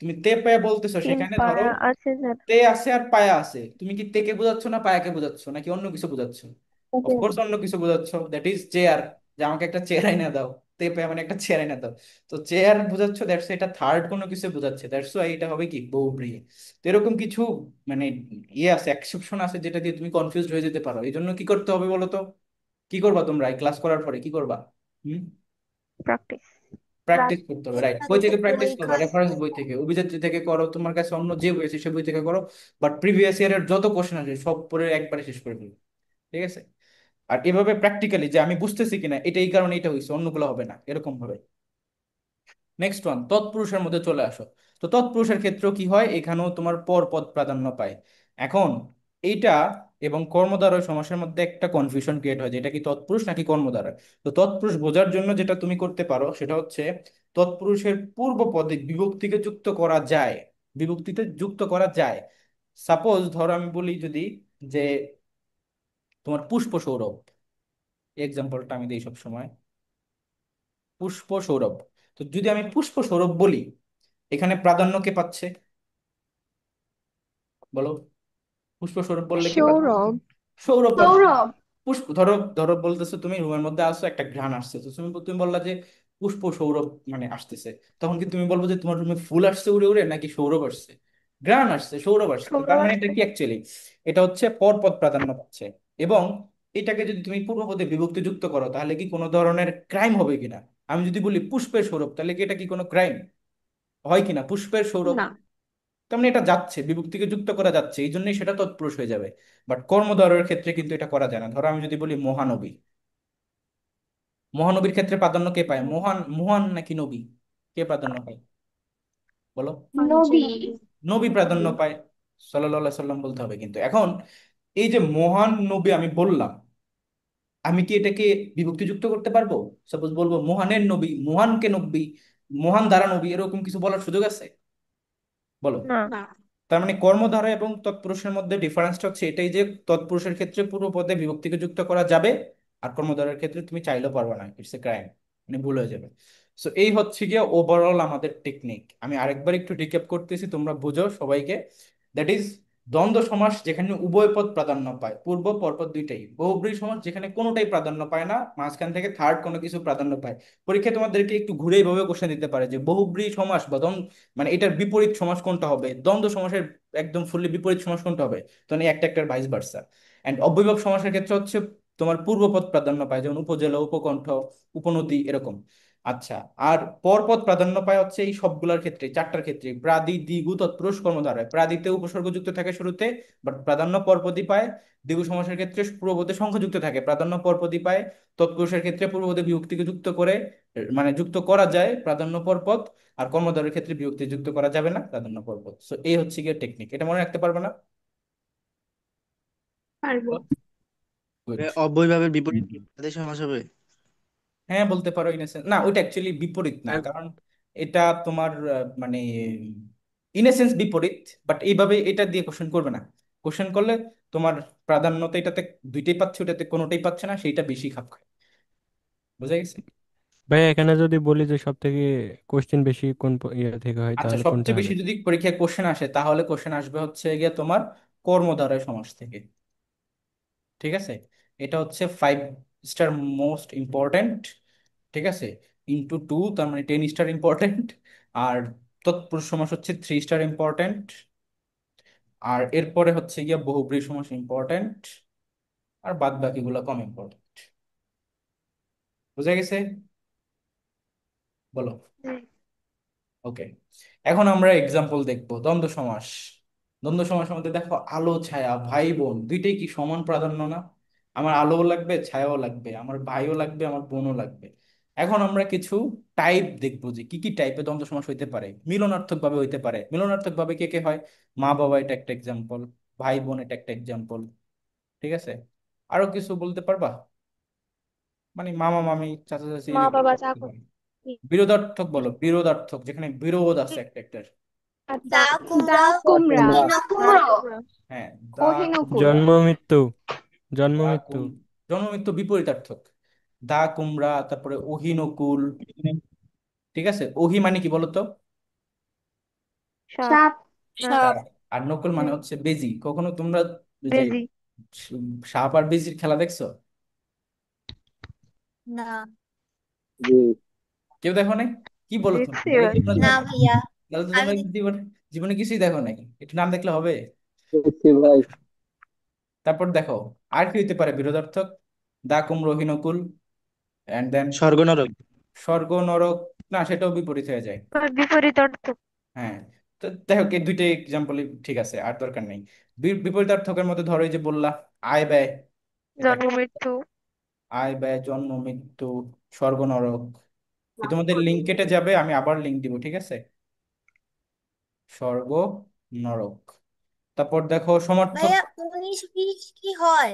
Speaker 1: তুমি তে পায়া বলতেছো,
Speaker 3: তিন
Speaker 1: সেখানে ধরো
Speaker 3: পায়া আছে যার।
Speaker 1: তে আছে আর পায়া আছে, তুমি কি তেকে বোঝাচ্ছ না পায়াকে বোঝাচ্ছ নাকি অন্য কিছু বোঝাচ্ছ? অফকোর্স অন্য কিছু বোঝাচ্ছ, দ্যাট ইজ চেয়ার। যে আমাকে একটা চেয়ার আইনা দাও, তে পায়া মানে একটা চেয়ার আইনা দাও। তো চেয়ার বোঝাচ্ছ, দ্যাটস এটা থার্ড কোনো কিছু বোঝাচ্ছে, দ্যাটস ওয়াই এটা হবে কি বহুব্রীহি। তো এরকম কিছু মানে ইয়ে আছে, এক্সেপশন আছে, যেটা দিয়ে তুমি কনফিউজ হয়ে যেতে পারো। এই জন্য কি করতে হবে বলো তো? কি করবা তোমরা এই ক্লাস করার পরে, কি করবা? হুম,
Speaker 3: প্র্যাকটিস।
Speaker 1: প্র্যাকটিস করতে হবে। রাইট, বই
Speaker 2: আগে তো
Speaker 1: থেকে প্র্যাকটিস
Speaker 2: বই
Speaker 1: করবা,
Speaker 2: খাতা।
Speaker 1: রেফারেন্স বই থেকে, অভিযাত্রী থেকে করো, তোমার কাছে অন্য যে বই আছে সে বই থেকে করো। বাট প্রিভিয়াস ইয়ারের যত কোশ্চেন আছে সব পড়ে একবারে শেষ করে ফেলবে। ঠিক আছে? আর এভাবে প্র্যাকটিক্যালি যে আমি বুঝতেছি কিনা, এটা এই কারণে এটা হয়েছে, অন্যগুলো হবে না, এরকম ভাবে। নেক্সট ওয়ান, তৎপুরুষের মধ্যে চলে আসো। তো তৎপুরুষের ক্ষেত্রেও কি হয়, এখানেও তোমার পরপদ প্রাধান্য পায়। এখন এইটা এবং কর্মদ্বারয় সমাসের মধ্যে একটা কনফিউশন ক্রিয়েট হয় যে এটা কি তৎপুরুষ নাকি কর্মদ্বারয়। তো তৎপুরুষ বোঝার জন্য যেটা তুমি করতে পারো সেটা হচ্ছে, তৎপুরুষের পূর্ব পদে বিভক্তিকে যুক্ত করা যায়। বিভক্তিতে যুক্ত করা যায়। সাপোজ ধরো আমি বলি যদি, যে তোমার পুষ্প সৌরভ, এক্সাম্পলটা আমি দিই সব সময়, পুষ্প সৌরভ। তো যদি আমি পুষ্প সৌরভ বলি, এখানে প্রাধান্য কে পাচ্ছে? বলো। পুষ্প সৌরভ বললে কি পাচ্ছ?
Speaker 3: সৌরভ।
Speaker 1: সৌরভ পাচ্ছ না।
Speaker 3: সৌরভ।
Speaker 1: পুষ্প, ধরো ধরো বলতেছো তুমি রুমের মধ্যে আসছো, একটা ঘ্রাণ আসছে, তো তুমি তুমি বললা যে পুষ্প সৌরভ মানে আসতেছে, তখন কি তুমি বলবো যে তোমার রুমে ফুল আসছে উড়ে উড়ে, নাকি সৌরভ আসছে? ঘ্রাণ আসছে, সৌরভ আসছে। তো তার
Speaker 3: সৌরভ
Speaker 1: মানে এটা
Speaker 3: আসছে।
Speaker 1: কি অ্যাকচুয়ালি, এটা হচ্ছে পরপদ প্রাধান্য পাচ্ছে। এবং এটাকে যদি তুমি পূর্বপদে বিভক্তি যুক্ত করো তাহলে কি কোনো ধরনের ক্রাইম হবে কিনা? আমি যদি বলি পুষ্পের সৌরভ, তাহলে কি এটা কি কোনো ক্রাইম হয় কিনা? পুষ্পের সৌরভ,
Speaker 3: না।
Speaker 1: তার মানে এটা যাচ্ছে, বিভক্তিকে যুক্ত করা যাচ্ছে, এই জন্যই সেটা তৎপুরুষ হয়ে যাবে। বাট কর্মধারয়ের ক্ষেত্রে কিন্তু এটা করা যায় না। ধরো আমি যদি বলি মহানবী, মহানবীর ক্ষেত্রে প্রাধান্য কে পায়? মহান, মহান নাকি নবী? কে প্রাধান্য পায় বলো?
Speaker 3: নবী।
Speaker 1: নবী প্রাধান্য পায়। সাল্লাল্লাহু সাল্লাম বলতে হবে কিন্তু। এখন এই যে মহান নবী আমি বললাম, আমি কি এটাকে বিভক্তি যুক্ত করতে পারবো? সাপোজ বলবো মহানের নবী, মহানকে নবী, মহান দ্বারা নবী, এরকম কিছু বলার সুযোগ আছে? বলো।
Speaker 3: না।
Speaker 2: না।
Speaker 1: তার মানে কর্মধারয় এবং তৎপুরুষের মধ্যে ডিফারেন্সটা হচ্ছে এটাই যে তৎপুরুষের ক্ষেত্রে পূর্বপদে বিভক্তিকে যুক্ত করা যাবে, আর কর্মধারয়ের ক্ষেত্রে তুমি চাইলেও পারবে না, ইটস এ ক্রাইম, মানে ভুল হয়ে যাবে। সো এই হচ্ছে গিয়ে ওভারঅল আমাদের টেকনিক। আমি আরেকবার একটু রিক্যাপ করতেছি, তোমরা বুঝো সবাইকে। দ্যাট ইজ দ্বন্দ্ব সমাস যেখানে উভয় পদ প্রাধান্য পায়, পূর্ব পরপদ দুইটাই। বহুব্রীহি সমাস যেখানে কোনোটাই প্রাধান্য পায় না, মাঝখান থেকে থার্ড কোনো কিছু প্রাধান্য পায়। পরীক্ষায় তোমাদেরকে একটু ঘুরে এইভাবে কোশ্চেন দিতে পারে যে বহুব্রীহি সমাস বা মানে এটার বিপরীত সমাস কোনটা হবে, দ্বন্দ্ব সমাসের একদম ফুললি বিপরীত সমাস কোনটা হবে, তো এই একটা একটা ভাইস ভার্সা। এন্ড অব্যয়ভাব সমাসের ক্ষেত্রে হচ্ছে তোমার পূর্বপদ প্রাধান্য পায়, যেমন উপজেলা, উপকণ্ঠ, উপনদী, এরকম। আচ্ছা, আর পরপদ প্রাধান্য পায় হচ্ছে এই সবগুলোর ক্ষেত্রে, চারটার ক্ষেত্রে, প্রাদি, দ্বিগু, তৎপুরুষ, কর্মধারয়। প্রাদিতে উপসর্গ যুক্ত থাকে শুরুতে, বাট প্রাধান্য পরপদই পায়। দ্বিগু সমাসের ক্ষেত্রে পূর্বপদে সংখ্যাযুক্ত থাকে, প্রাধান্য পরপদই পায়। তৎপুরুষের ক্ষেত্রে পূর্বপদে বিভক্তিকে যুক্ত করে, মানে যুক্ত করা যায়, প্রাধান্য পরপদ। আর কর্মধারয়ের ক্ষেত্রে বিভক্তি যুক্ত করা যাবে না, প্রাধান্য পর্বত। সো এই হচ্ছে গিয়ে টেকনিক, এটা মনে রাখতে পারবে না?
Speaker 3: পারবো।
Speaker 1: গুড।
Speaker 4: অব্যয়ভাবের বিপরীত কি তাদের সমাস হবে?
Speaker 1: হ্যাঁ বলতে পারো, ইনেসেন্স না, ওইটা অ্যাকচুয়ালি বিপরীত না,
Speaker 4: আর
Speaker 1: কারণ এটা তোমার মানে ইনেসেন্স বিপরীত। বাট এইভাবে এটা দিয়ে কোশ্চেন করবে না। কোশ্চেন করলে তোমার প্রাধান্যতা এটাতে দুইটাই পাচ্ছে, ওটাতে কোনোটাই পাচ্ছে না, সেইটা বেশি খাপ খায়। বুঝা গেছে?
Speaker 5: ভাই এখানে যদি বলি যে সব থেকে কোশ্চেন বেশি কোন ইয়ে থেকে হয়
Speaker 1: আচ্ছা,
Speaker 5: তাহলে কোনটা
Speaker 1: সবচেয়ে বেশি
Speaker 5: হবে?
Speaker 1: যদি পরীক্ষায় কোশ্চেন আসে তাহলে কোশ্চেন আসবে হচ্ছে গিয়ে তোমার কর্মধারয় সমাস থেকে। ঠিক আছে? এটা হচ্ছে 5 স্টার মোস্ট ইম্পর্টেন্ট। ঠিক আছে? ইন্টু 2, তার মানে 10 স্টার ইম্পর্টেন্ট। আর তৎপুরুষ সমাস হচ্ছে 3 স্টার ইম্পর্টেন্ট। আর এরপরে হচ্ছে গিয়ে বহুব্রীহি সমাস ইম্পর্টেন্ট। আর বাদ বাকিগুলো কম ইম্পর্টেন্ট। বুঝা গেছে? বলো। ওকে, এখন আমরা এক্সাম্পল দেখবো দ্বন্দ্ব সমাস। দ্বন্দ্ব সমাস মধ্যে দেখো আলো ছায়া ভাই বোন দুইটাই কি সমান প্রাধান্য না? আমার আলোও লাগবে, ছায়াও লাগবে, আমার ভাইও লাগবে, আমার বোনও লাগবে। এখন আমরা কিছু টাইপ দেখবো যে কি কি টাইপে দ্বন্দ্ব সমাস হইতে পারে। মিলনার্থক ভাবে হইতে পারে, মিলনার্থক ভাবে কে কে হয়? মা বাবা এটা একটা এক্সাম্পল, ভাই বোন এটা একটা এক্সাম্পল। ঠিক আছে? আরো কিছু বলতে পারবা? মানে মামা মামি, চাচা চাচি,
Speaker 3: মা
Speaker 1: এরকম
Speaker 3: বাবা
Speaker 1: হতে
Speaker 3: চাকর।
Speaker 1: পারে। বিরোধার্থক বলো, বিরোধার্থক যেখানে বিরোধ আছে একটা একটা।
Speaker 3: আচ্ছা।
Speaker 2: দা
Speaker 3: দা
Speaker 2: কুমড়া,
Speaker 3: কুমড়া।
Speaker 2: অহিনকুল,
Speaker 1: হ্যাঁ, দা
Speaker 3: কহিনুকুল।
Speaker 1: কুমড়া।
Speaker 5: জন্ম মৃত্যু, জন্ম
Speaker 1: দা
Speaker 5: মৃত্যু।
Speaker 1: কুম জন্ম মৃত্যু বিপরীতার্থক। দা কুমড়া, তারপরে অহিনকুল। ঠিক আছে? ওহি মানে কি বলতো?
Speaker 3: সাপ। সাপ। না।
Speaker 2: সাপ।
Speaker 1: সাপ। আর নকুল মানে হচ্ছে বেজি। কখনো তোমরা ওই যে
Speaker 3: বেজি।
Speaker 1: সাপ আর বেজির খেলা দেখছো?
Speaker 2: না।
Speaker 1: কেউ দেখো নাই? কি বলো তুমি,
Speaker 3: দেখছি
Speaker 1: তাহলে
Speaker 3: ভাই।
Speaker 1: তো তোমরা
Speaker 2: না ভাইয়া,
Speaker 1: তাহলে তো
Speaker 2: আমি
Speaker 1: তোমরা জীবনে জীবনে কিছুই দেখো নাই, একটু নাম দেখলে হবে।
Speaker 6: দেখছি ভাই।
Speaker 1: তারপর দেখো আর কি হইতে পারে বিরোধার্থক? দা কুমড়ো অহিনকুল, এন্ড দেন
Speaker 4: স্বর্গ নরক।
Speaker 1: স্বর্গ নরক। না, সেটাও বিপরীত হয়ে যায়।
Speaker 3: বিপরীত অর্থ।
Speaker 1: হ্যাঁ। তো দেখো এই দুইটাই এক্সাম্পল ঠিক আছে, আর দরকার নেই। বিপরীতার্থকের মধ্যে ধরো এই যে বললা আয় ব্যয়, এটা
Speaker 3: জন্ম মৃত্যু।
Speaker 1: আয় ব্যয়, জন্ম মৃত্যু, স্বর্গ নরক। এই তোমাদের লিঙ্ক কেটে যাবে, আমি আবার লিঙ্ক দিব, ঠিক আছে? স্বর্গ নরক। তারপর দেখো সমার্থক।
Speaker 2: ভাইয়া 19-20 কি হয়?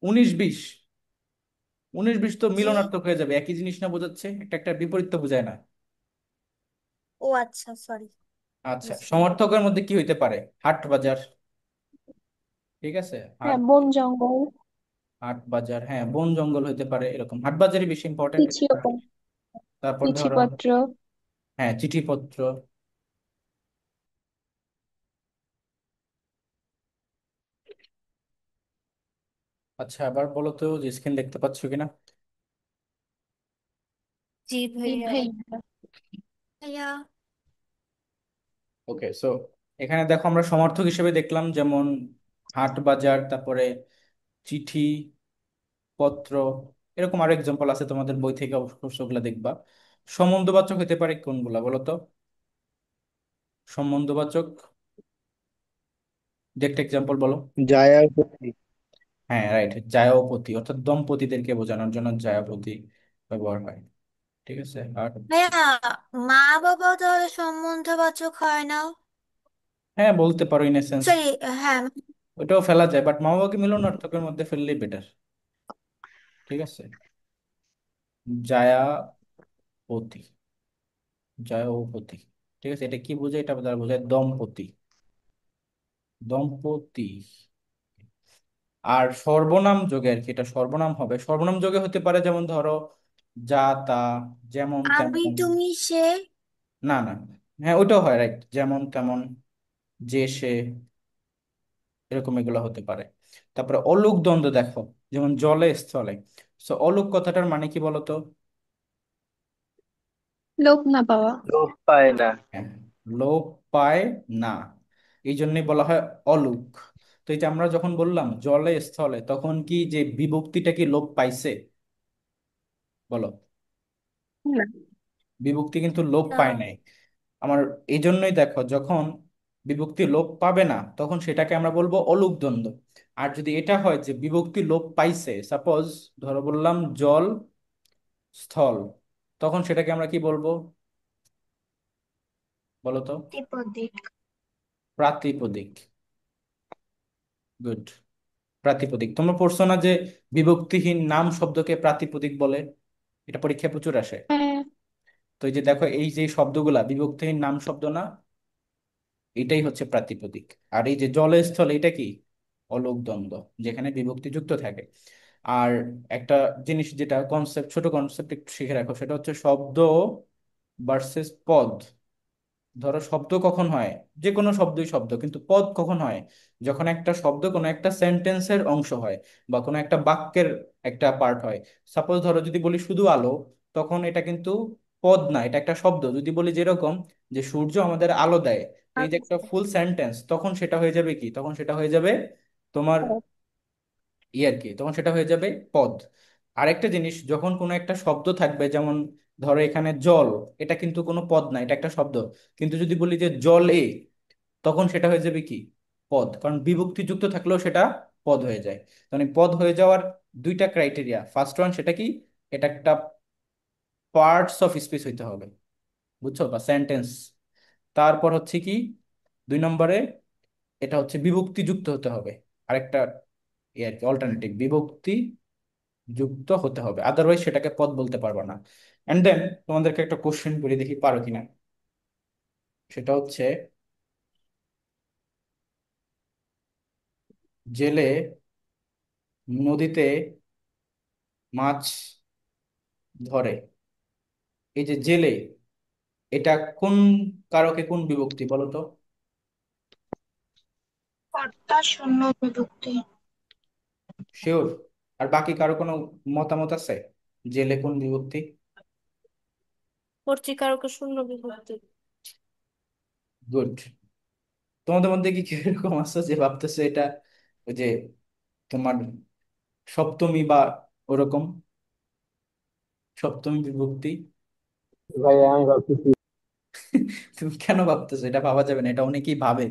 Speaker 1: 19-20, 19-20 তো
Speaker 2: জি।
Speaker 1: মিলনার্থক হয়ে যাবে, একই জিনিস না বোঝাচ্ছে, একটা একটা বিপরীত তো বোঝায় না।
Speaker 2: ও আচ্ছা, সরি,
Speaker 1: আচ্ছা,
Speaker 2: বুঝতে পারি।
Speaker 1: সমার্থকের মধ্যে কি হইতে পারে? হাট বাজার। ঠিক আছে?
Speaker 3: হ্যাঁ,
Speaker 1: হাট,
Speaker 3: বন জঙ্গল।
Speaker 1: হাট বাজার, হ্যাঁ বন জঙ্গল হইতে পারে, এরকম হাট বাজারই বেশি ইম্পর্টেন্ট। তারপর ধরো,
Speaker 3: চিঠিপত্র।
Speaker 1: হ্যাঁ চিঠিপত্র। আচ্ছা, আবার বলো তো যে স্ক্রিন দেখতে পাচ্ছ কিনা।
Speaker 2: জি
Speaker 3: জি
Speaker 2: ভাইয়া।
Speaker 3: ভাইয়া।
Speaker 2: ভাইয়া,
Speaker 1: ওকে, সো এখানে দেখো আমরা সমার্থক হিসেবে দেখলাম যেমন হাট বাজার, তারপরে চিঠি, পত্র, এরকম আরো এক্সাম্পল আছে তোমাদের বই থেকে, অবশ্য ওগুলা দেখবা। সম্বন্ধবাচক হতে পারে কোনগুলা বলো তো? সম্বন্ধবাচক যে একটা এক্সাম্পল বলো।
Speaker 4: জায়াপতি।
Speaker 1: হ্যাঁ, রাইট, জায়াপতি অর্থাৎ দম্পতিদেরকে বোঝানোর জন্য জায়াপতি ব্যবহার হয়। ঠিক আছে। আর
Speaker 2: ভাইয়া, মা বাবা তাহলে সম্বন্ধবাচক হয় না?
Speaker 1: হ্যাঁ, বলতে পারো ইন সেন্স,
Speaker 2: সরি, হ্যাঁ।
Speaker 1: ওইটাও ফেলা যায়, বাট মা বাবাকে মিলনার্থকের মধ্যে ফেললেই বেটার। ঠিক আছে। জায়াপতি, জায়াপতি। ঠিক আছে, এটা কি বোঝায়? এটা দ্বারা বোঝায় দম্পতি, দম্পতি। আর সর্বনাম যোগে আর কি, এটা সর্বনাম হবে। সর্বনাম যোগে হতে পারে যেমন ধরো যা তা, যেমন
Speaker 2: আমি
Speaker 1: তেমন।
Speaker 2: তুমি সে।
Speaker 1: না না, হ্যাঁ ওইটাও হয়, রাইট, যেমন তেমন, যে সে, এরকম এগুলো হতে পারে। তারপরে অলোক দ্বন্দ্ব দেখো, যেমন জলে স্থলে। সো অলোক কথাটার মানে কি বলতো?
Speaker 3: লোক না পাওয়া।
Speaker 4: লোভ পায় না।
Speaker 1: হ্যাঁ, লোপ পায় না, এই জন্যই বলা হয় অলোক। তো এই যে আমরা যখন বললাম জলে স্থলে, তখন কি যে বিভক্তিটা কি লোপ পাইছে? বলো।
Speaker 3: না।
Speaker 1: বিভক্তি কিন্তু লোপ
Speaker 2: না।
Speaker 1: পায় নাই। আমার এই জন্যই দেখো, যখন বিভক্তি লোপ পাবে না তখন সেটাকে আমরা বলবো অলোক দ্বন্দ্ব। আর যদি এটা হয় যে বিভক্তি লোপ পাইছে, সাপোজ ধরো বললাম জল স্থল, তখন সেটাকে আমরা কি বলবো বলো তো?
Speaker 2: দ্বিপদী।
Speaker 1: প্রাতিপদিক। গুড। প্রাতিপদিক। তোমরা পড়ছো না যে বিভক্তিহীন নাম শব্দকে প্রাতিপদিক বলে? এটা পরীক্ষায় প্রচুর আসে।
Speaker 3: হ্যাঁ।
Speaker 1: তো এই যে দেখো, এই যে শব্দগুলা বিভক্তিহীন নাম শব্দ না, এটাই হচ্ছে প্রাতিপদিক। আর এই যে জলে স্থলে, এটা কি? অলোক দ্বন্দ্ব, যেখানে বিভক্তি যুক্ত থাকে। আর একটা জিনিস, যেটা কনসেপ্ট, ছোট কনসেপ্ট একটু শিখে রাখো, সেটা হচ্ছে শব্দ ভার্সেস পদ। ধরো শব্দ কখন হয়? যে কোনো শব্দই শব্দ, কিন্তু পদ কখন হয়? যখন একটা শব্দ কোনো একটা সেন্টেন্সের অংশ হয়, বা কোনো একটা বাক্যের একটা পার্ট হয়। সাপোজ ধরো যদি বলি শুধু আলো, তখন এটা কিন্তু পদ না, এটা একটা শব্দ। যদি বলি যেরকম যে সূর্য আমাদের আলো দেয়, তো এই যে একটা ফুল সেন্টেন্স, তখন সেটা হয়ে যাবে কি? তখন সেটা হয়ে যাবে তোমার আর কি, তখন সেটা হয়ে যাবে পদ। আরেকটা জিনিস, যখন কোনো একটা শব্দ থাকবে, যেমন ধরো এখানে জল, এটা কিন্তু কোনো পদ না, এটা একটা শব্দ। কিন্তু যদি বলি যে জলে, তখন সেটা হয়ে যাবে কি? পদ, কারণ বিভক্তি যুক্ত থাকলেও সেটা পদ হয়ে যায়। মানে পদ হয়ে যাওয়ার দুইটা ক্রাইটেরিয়া। ফার্স্ট ওয়ান সেটা কি? এটা একটা পার্টস অফ স্পিচ হইতে হবে, বুঝছো, বা সেন্টেন্স। তারপর হচ্ছে কি, দুই নম্বরে এটা হচ্ছে বিভক্তি যুক্ত হতে হবে। আরেকটা আর কি অল্টারনেটিভ, বিভক্তি যুক্ত হতে হবে, আদারওয়াইজ সেটাকে পদ বলতে পারবা না। এন্ড দেন তোমাদেরকে একটা কোশ্চেন করে দেখি পারো কিনা। সেটা হচ্ছে, জেলে নদীতে মাছ ধরে, এই যে জেলে, এটা কোন কারকে কোন বিভক্তি বলো তো?
Speaker 2: কর্তা শূন্য বিভক্তি।
Speaker 1: শিওর? আর বাকি কারো কোনো মতামত আছে? জেলে কোন বিভক্তি?
Speaker 2: কর্তৃকারকে শূন্য বিভক্তি।
Speaker 1: গুড। তোমাদের মধ্যে কি কেউ এরকম আছে যে ভাবতেছে এটা ওই যে তোমার সপ্তমী বা ওরকম সপ্তমী বিভক্তি?
Speaker 4: ভাই আমি ভাবতেছি।
Speaker 1: তুমি কেন ভাবতেছো? এটা ভাবা যাবে না, এটা অনেকেই ভাবে,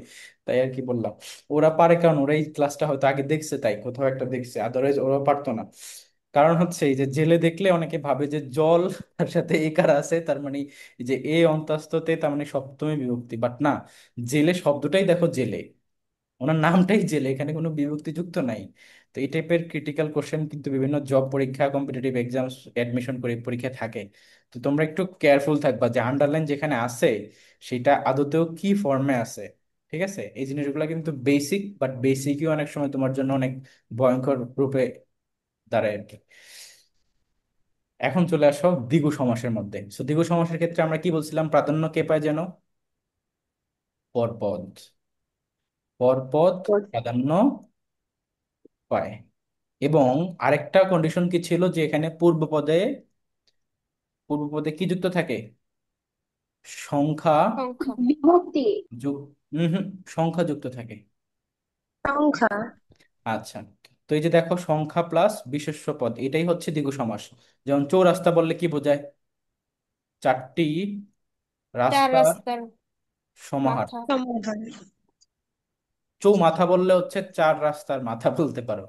Speaker 1: তাই আর কি বললাম। ওরা পারে কারণ ওরা এই ক্লাসটা হয়তো আগে দেখছে, তাই কোথাও একটা দেখছে, আদারওয়াইজ ওরা পারতো না। কারণ হচ্ছে এই যে জেলে দেখলে অনেকে ভাবে যে জল, তার সাথে একার আছে, তার মানে এই যে এ অন্তঃস্থতে, তার মানে সপ্তমী বিভক্তি। বাট না, জেলে শব্দটাই দেখো জেলে, ওনার নামটাই জেলে, এখানে কোনো বিভক্তি যুক্ত নাই। তো এই টাইপের ক্রিটিক্যাল কোশ্চেন কিন্তু বিভিন্ন জব পরীক্ষা, কম্পিটিটিভ এক্সাম, অ্যাডমিশন পরীক্ষা থাকে। তো তোমরা একটু কেয়ারফুল থাকবা যে আন্ডারলাইন যেখানে আছে সেটা আদতেও কি ফর্মে আছে। ঠিক আছে, এই জিনিসগুলো কিন্তু বেসিক, বাট বেসিকই অনেক সময় তোমার জন্য অনেক ভয়ঙ্কর রূপে দাঁড়ায় আর কি। এখন চলে আসো দ্বিগু সমাসের মধ্যে। তো দ্বিগু সমাসের ক্ষেত্রে আমরা কি বলছিলাম? প্রাধান্য কে পায় যেন? পরপদ। পরপদ প্রাধান্য পায়। এবং আরেকটা কন্ডিশন কি ছিল, যে এখানে পূর্ব পদে কি যুক্ত থাকে? সংখ্যা
Speaker 3: সংখ্যা বিভক্তি
Speaker 1: যুক হম সংখ্যা যুক্ত থাকে।
Speaker 3: সংখ্যা
Speaker 1: আচ্ছা, তো এই যে দেখো, সংখ্যা প্লাস বিশেষ্য পদ, এটাই হচ্ছে দ্বিগু সমাস। যেমন চৌরাস্তা বললে কি বোঝায়? চারটি
Speaker 3: চার
Speaker 1: রাস্তার
Speaker 3: রাস্তার
Speaker 1: সমাহার।
Speaker 3: মাথা সমাধান
Speaker 1: চৌমাথা বললে হচ্ছে চার রাস্তার মাথা বলতে পারো।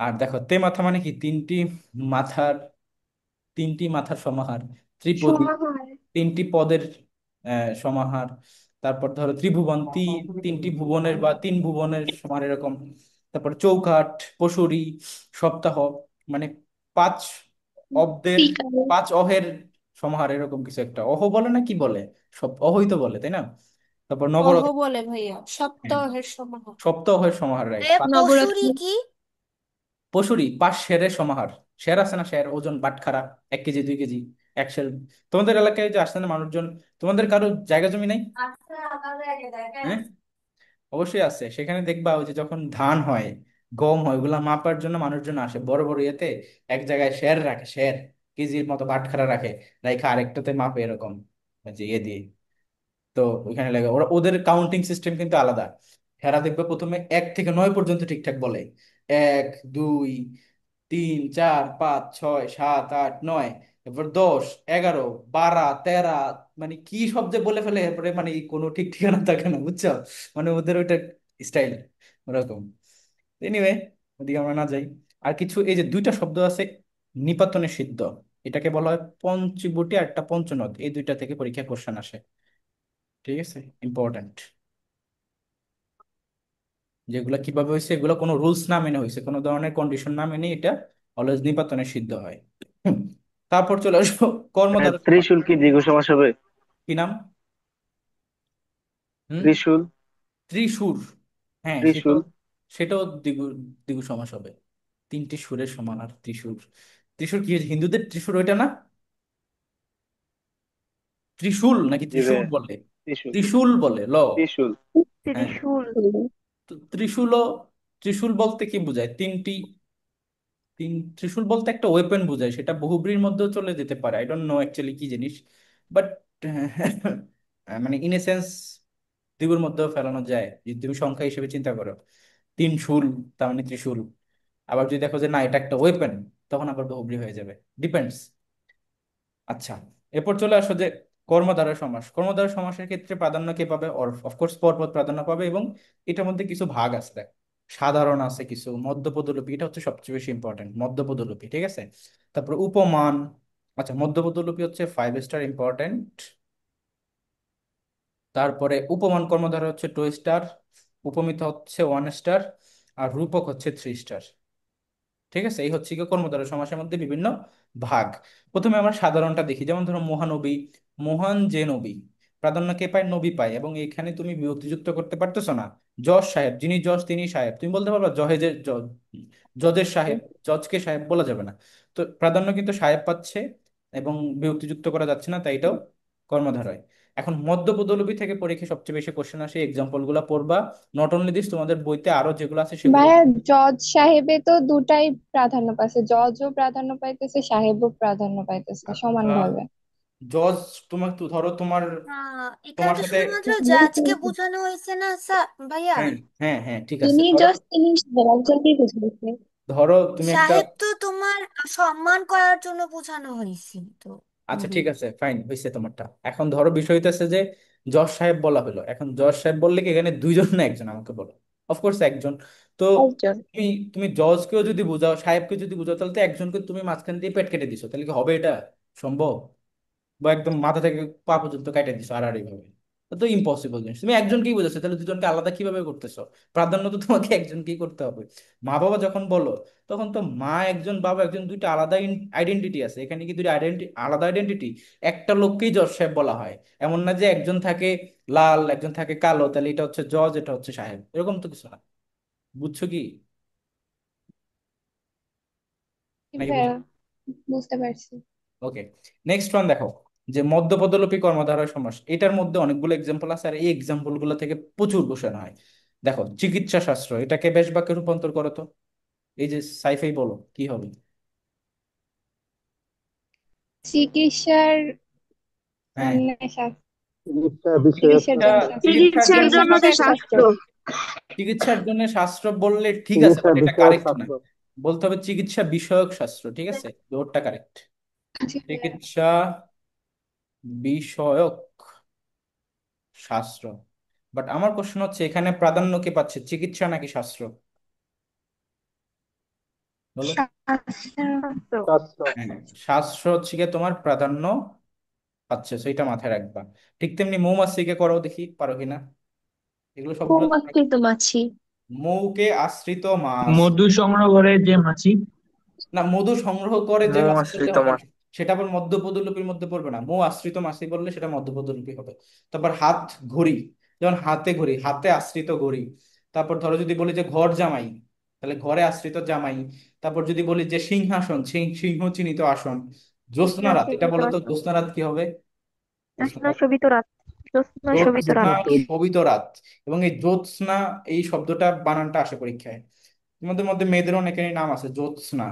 Speaker 1: আর দেখো, তে মাথা মানে কি? মাথার তিনটি মাথার সমাহার। ত্রিপদী,
Speaker 3: সমাহার
Speaker 1: তিনটি পদের সমাহার। তারপর ধরো ত্রিভুবন, তিনটি ভুবনের বা তিন ভুবনের সমাহার এরকম। তারপর চৌকাঠ, পশুরী, সপ্তাহ, মানে পাঁচ অব্দের,
Speaker 3: বিকাল
Speaker 1: পাঁচ অহের সমাহার, এরকম কিছু একটা। অহ বলে না কি বলে? সব অহই তো বলে, তাই না? তারপর
Speaker 3: অহ
Speaker 1: নবরত্ন।
Speaker 3: বলে ভাইয়া
Speaker 1: হ্যাঁ,
Speaker 3: সপ্তাহের সমাহার
Speaker 1: সপ্তাহের সমাহার, রাইট।
Speaker 2: পশুরি
Speaker 3: নবরত্ন
Speaker 2: কি?
Speaker 1: পশুরি, 5 সেরের সমাহার। শের আছে না, শের ওজন বাটখারা, 1 কেজি 2 কেজি, 1 সের। তোমাদের এলাকায় যে আসলে না মানুষজন, তোমাদের কারো জায়গা জমি নাই? হ্যাঁ, অবশ্যই আছে। সেখানে দেখবা ওই যে যখন ধান হয়, গম হয়, ওগুলা মাপার জন্য মানুষজন আসে বড় বড় ইয়েতে। এক জায়গায় শের রাখে, শের কেজির মতো বাটখারা রাখে, রাখে আরেকটাতে মাপে এরকম, ওই যে ইয়ে দিয়ে। তো ওইখানে লাগে, ওদের কাউন্টিং সিস্টেম কিন্তু আলাদা। হেরা দেখবে প্রথমে 1 থেকে 9 পর্যন্ত ঠিকঠাক বলে। 1 2 3 4 5 6 7 8 9, এরপর 10 11 12 13, মানে কি সব যে বলে ফেলে, এরপরে মানে কোনো ঠিক ঠিকানা থাকে না, বুঝছো? মানে ওদের ওইটা স্টাইল ওরকম। এনিওয়ে, ওদিকে আমরা না যাই। আর কিছু, এই যে দুইটা শব্দ আছে, নিপাতনে সিদ্ধ, এটাকে বলা হয় পঞ্চবটি আর একটা পঞ্চনদ, এই দুইটা থেকে পরীক্ষা কোশ্চেন আসে। ঠিক আছে, ইম্পর্ট্যান্ট। যেগুলো কিভাবে হয়েছে, এগুলো কোনো রুলস না মেনে হয়েছে, কোনো ধরনের কন্ডিশন না মেনে, এটা অলওয়েজ নিপাতনে সিদ্ধ হয়। হুম। তারপর চলে আসবো কর্মধারয় সমাস।
Speaker 4: ত্রিশূল কি দীর্ঘ সমাস হবে?
Speaker 1: কি নাম? হুম,
Speaker 4: ত্রিশূল।
Speaker 1: ত্রিসূর। হ্যাঁ,
Speaker 4: ত্রিশূল।
Speaker 1: সেটাও, সেটাও দ্বিগু দ্বিগু সমাস হবে। তিনটি সুরের সমান আর ত্রিসূর। ত্রিসূর কি হয়েছে? হিন্দুদের ত্রিসূর ওইটা না? ত্রিশূল নাকি
Speaker 4: জি
Speaker 1: ত্রিশূল
Speaker 4: ভাইয়া।
Speaker 1: বলে?
Speaker 4: ত্রিশূল।
Speaker 1: ত্রিশূল বলে
Speaker 4: ত্রিশূল।
Speaker 1: হ্যাঁ,
Speaker 3: ত্রিশূল
Speaker 1: তো ত্রিশূলও, ত্রিশূল বলতে কি বোঝায়? ত্রিশূল বলতে একটা ওয়েপন বোঝায়, সেটা বহুব্রীর মধ্যেও চলে যেতে পারে। আই ডোন্ট নো অ্যাকচুয়ালি কি জিনিস, বাট মানে ইন এ সেন্স দ্বিগুর মধ্যেও ফেলানো যায় যদি তুমি সংখ্যা হিসেবে চিন্তা করো। 3 শূল, তার মানে ত্রিশূল। আবার যদি দেখো যে না, এটা একটা ওয়েপন, তখন আবার বহুব্রী হয়ে যাবে, ডিপেন্ডস। আচ্ছা, এরপর চলে আসো যে কর্মধারয় সমাস। কর্মধারয় সমাসের ক্ষেত্রে প্রাধান্য কে পাবে? অফকোর্স পরপদ প্রাধান্য পাবে, এবং এটার মধ্যে কিছু ভাগ আছে দেখ। সাধারণ আছে কিছু, মধ্যপদলোপী, এটা হচ্ছে সবচেয়ে বেশি ইম্পর্টেন্ট, মধ্যপদলোপী, ঠিক আছে। তারপর উপমান। আচ্ছা, মধ্যপদলোপী হচ্ছে 5 স্টার, ইম্পর্টেন্ট। তারপরে উপমান কর্মধারয় হচ্ছে 2 স্টার, উপমিত হচ্ছে 1 স্টার, আর রূপক হচ্ছে 3 স্টার। ঠিক আছে, এই হচ্ছে কি কর্মধারয় সমাসের মধ্যে বিভিন্ন ভাগ। প্রথমে আমরা সাধারণটা দেখি, যেমন ধরো মহানবী, মহান যে নবী, প্রাধান্য কে পায়? নবী পায়। এবং এখানে তুমি বিভক্তিযুক্ত করতে পারতেছো না। জজ সাহেব, যিনি জজ তিনি সাহেব, তুমি বলতে পারবা জহেজের জজের সাহেব, জজকে সাহেব বলা যাবে না। তো প্রাধান্য কিন্তু সাহেব পাচ্ছে, এবং বিভক্তিযুক্ত করা যাচ্ছে না, তাই এটাও কর্মধারয়। এখন মধ্যপদলোপী থেকে পরীক্ষায় সবচেয়ে বেশি কোশ্চেন আসে, এক্সাম্পল গুলা পড়বা। নট অনলি দিস, তোমাদের বইতে আরো যেগুলো আছে সেগুলো।
Speaker 3: ভাইয়া জজ সাহেবে তো দুটাই প্রাধান্য পাইছে, জজও প্রাধান্য পাইতেছে সাহেবও প্রাধান্য পাইতেছে
Speaker 1: আচ্ছা,
Speaker 3: সমানভাবে।
Speaker 1: জজ, তোমার তো ধরো তোমার,
Speaker 2: এখানে
Speaker 1: তোমার
Speaker 2: তো
Speaker 1: সাথে,
Speaker 2: শুধুমাত্র জাজকে বোঝানো হয়েছে না স্যার ভাইয়া?
Speaker 1: হ্যাঁ হ্যাঁ হ্যাঁ, ঠিক আছে,
Speaker 3: তিনি
Speaker 1: ধরো,
Speaker 3: জজ তিনি সাহেব একজনকেই বুঝাইছে।
Speaker 1: ধরো তুমি একটা,
Speaker 2: সাহেব তো তোমার সম্মান করার জন্য বোঝানো হয়েছে তো।
Speaker 1: আচ্ছা
Speaker 2: হুম।
Speaker 1: ঠিক আছে, ফাইন হয়েছে তোমারটা। এখন ধরো বিষয় হইতেছে যে জজ সাহেব বলা হলো, এখন জজ সাহেব বললে কি এখানে দুইজন না একজন? আমাকে বলো। অফকোর্স একজন। তো
Speaker 3: একজন।
Speaker 1: তুমি তুমি জজকেও যদি বুঝাও, সাহেবকে যদি বুঝাও, তাহলে তো একজনকে তুমি মাঝখান দিয়ে পেট কেটে দিছো, তাহলে কি হবে এটা সম্ভব? বা একদম মাথা থেকে পা পর্যন্ত কাটে দিছো আড়াআড়ি ভাবে, তো তো ইম্পসিবল জিনিস। তুমি একজনকেই বোঝাচ্ছো, তাহলে দুজনকে আলাদা কিভাবে করতেছো? প্রাধান্য তো তোমাকে একজনকেই করতে হবে। মা বাবা যখন বলো, তখন তো মা একজন, বাবা একজন, দুইটা আলাদা আইডেন্টিটি আছে। এখানে কি দুইটা আইডেন্টি, আলাদা আইডেন্টিটি? একটা লোককেই জজ সাহেব বলা হয়। এমন না যে একজন থাকে লাল, একজন থাকে কালো, তাহলে এটা হচ্ছে জজ, এটা হচ্ছে সাহেব, এরকম তো কিছু না। বুঝছো কি? নাকি বুঝো?
Speaker 3: ভাইয়া বুঝতে পারছি।
Speaker 1: ওকে, নেক্সট ওয়ান দেখো, যে মধ্যপদলোপী কর্মধারয় সমাস, এটার মধ্যে অনেকগুলো এক্সাম্পল আছে, আর এই এক্সাম্পল গুলো থেকে প্রচুর কোশ্চেন হয়। দেখো, চিকিৎসা শাস্ত্র, এটাকে বেশ বাক্যে রূপান্তর করো তো। এই যে সাইফাই বলো কি হবে?
Speaker 3: চিকিৎসার
Speaker 1: হ্যাঁ,
Speaker 3: জন্য শাস্ত্র।
Speaker 4: চিকিৎসা বিষয়ক
Speaker 3: চিকিৎসার
Speaker 1: চিকিৎসা
Speaker 3: জন্য
Speaker 4: শাস্ত্র।
Speaker 3: শাস্ত্র।
Speaker 1: চিকিৎসার
Speaker 6: চিকিৎসার
Speaker 1: জন্য
Speaker 3: চিকিৎসা
Speaker 6: জন্য যে
Speaker 3: বিষয়ক
Speaker 1: শাস্ত্র।
Speaker 3: শাস্ত্র।
Speaker 6: শাস্ত্র।
Speaker 1: চিকিৎসার জন্য শাস্ত্র বললে ঠিক আছে,
Speaker 4: চিকিৎসা
Speaker 1: বাট এটা
Speaker 4: বিষয়ক
Speaker 1: কারেক্ট না।
Speaker 4: শাস্ত্র।
Speaker 1: বলতে হবে চিকিৎসা বিষয়ক শাস্ত্র, ঠিক আছে, ওরটা কারেক্ট।
Speaker 3: জি ভাইয়া।
Speaker 1: চিকিৎসা বিষয়ক শাস্ত্র। বাট আমার প্রশ্ন হচ্ছে এখানে প্রাধান্য কে পাচ্ছে, চিকিৎসা নাকি শাস্ত্র? বলো।
Speaker 3: শাস্ত্র।
Speaker 4: শাস্ত্র।
Speaker 1: হ্যাঁ, শাস্ত্র হচ্ছে গিয়ে তোমার প্রাধান্য পাচ্ছে, সেটা মাথায় রাখবা। ঠিক তেমনি মৌমাছিকে করো, দেখি পারো কিনা। এগুলো সবগুলো
Speaker 6: মৌমাছি তো মাছি।
Speaker 1: মৌকে আশ্রিত মাছ।
Speaker 7: মধু সংগ্রহ করে যে মাছি।
Speaker 1: না, মধু সংগ্রহ করে যে
Speaker 4: মৌ
Speaker 1: মাছ বলতে
Speaker 4: আশ্রিত
Speaker 1: হবে
Speaker 4: মাছ।
Speaker 1: না। সেটা আবার মধ্যপদলোপীর মধ্যে পড়বে না, মৌ আশ্রিত মাছি বললে সেটা মধ্যপদলোপী হবে। তারপর হাত ঘড়ি, যেমন হাতে ঘড়ি, হাতে আশ্রিত ঘড়ি। তারপর ধরো যদি বলি যে ঘর জামাই, তাহলে ঘরে আশ্রিত জামাই। তারপর যদি বলি যে সিংহাসন, সিংহ চিহ্নিত আসন। জ্যোৎস্না
Speaker 6: জ্যোৎস্না
Speaker 1: রাত, এটা
Speaker 6: চিহ্নিত
Speaker 1: বলো তো
Speaker 6: আসন।
Speaker 1: জ্যোৎস্না রাত কি হবে? জ্যোৎস্না
Speaker 6: জ্যোৎস্না
Speaker 1: রাত,
Speaker 6: শোভিত রাত। জ্যোৎস্না শোভিত
Speaker 1: জ্যোৎস্না
Speaker 6: রাত।
Speaker 1: শোভিত রাত। এবং এই জ্যোৎস্না, এই শব্দটা বানানটা আসে পরীক্ষায়। তোমাদের মধ্যে মেয়েদের অনেকেরই নাম আছে জ্যোৎস্না,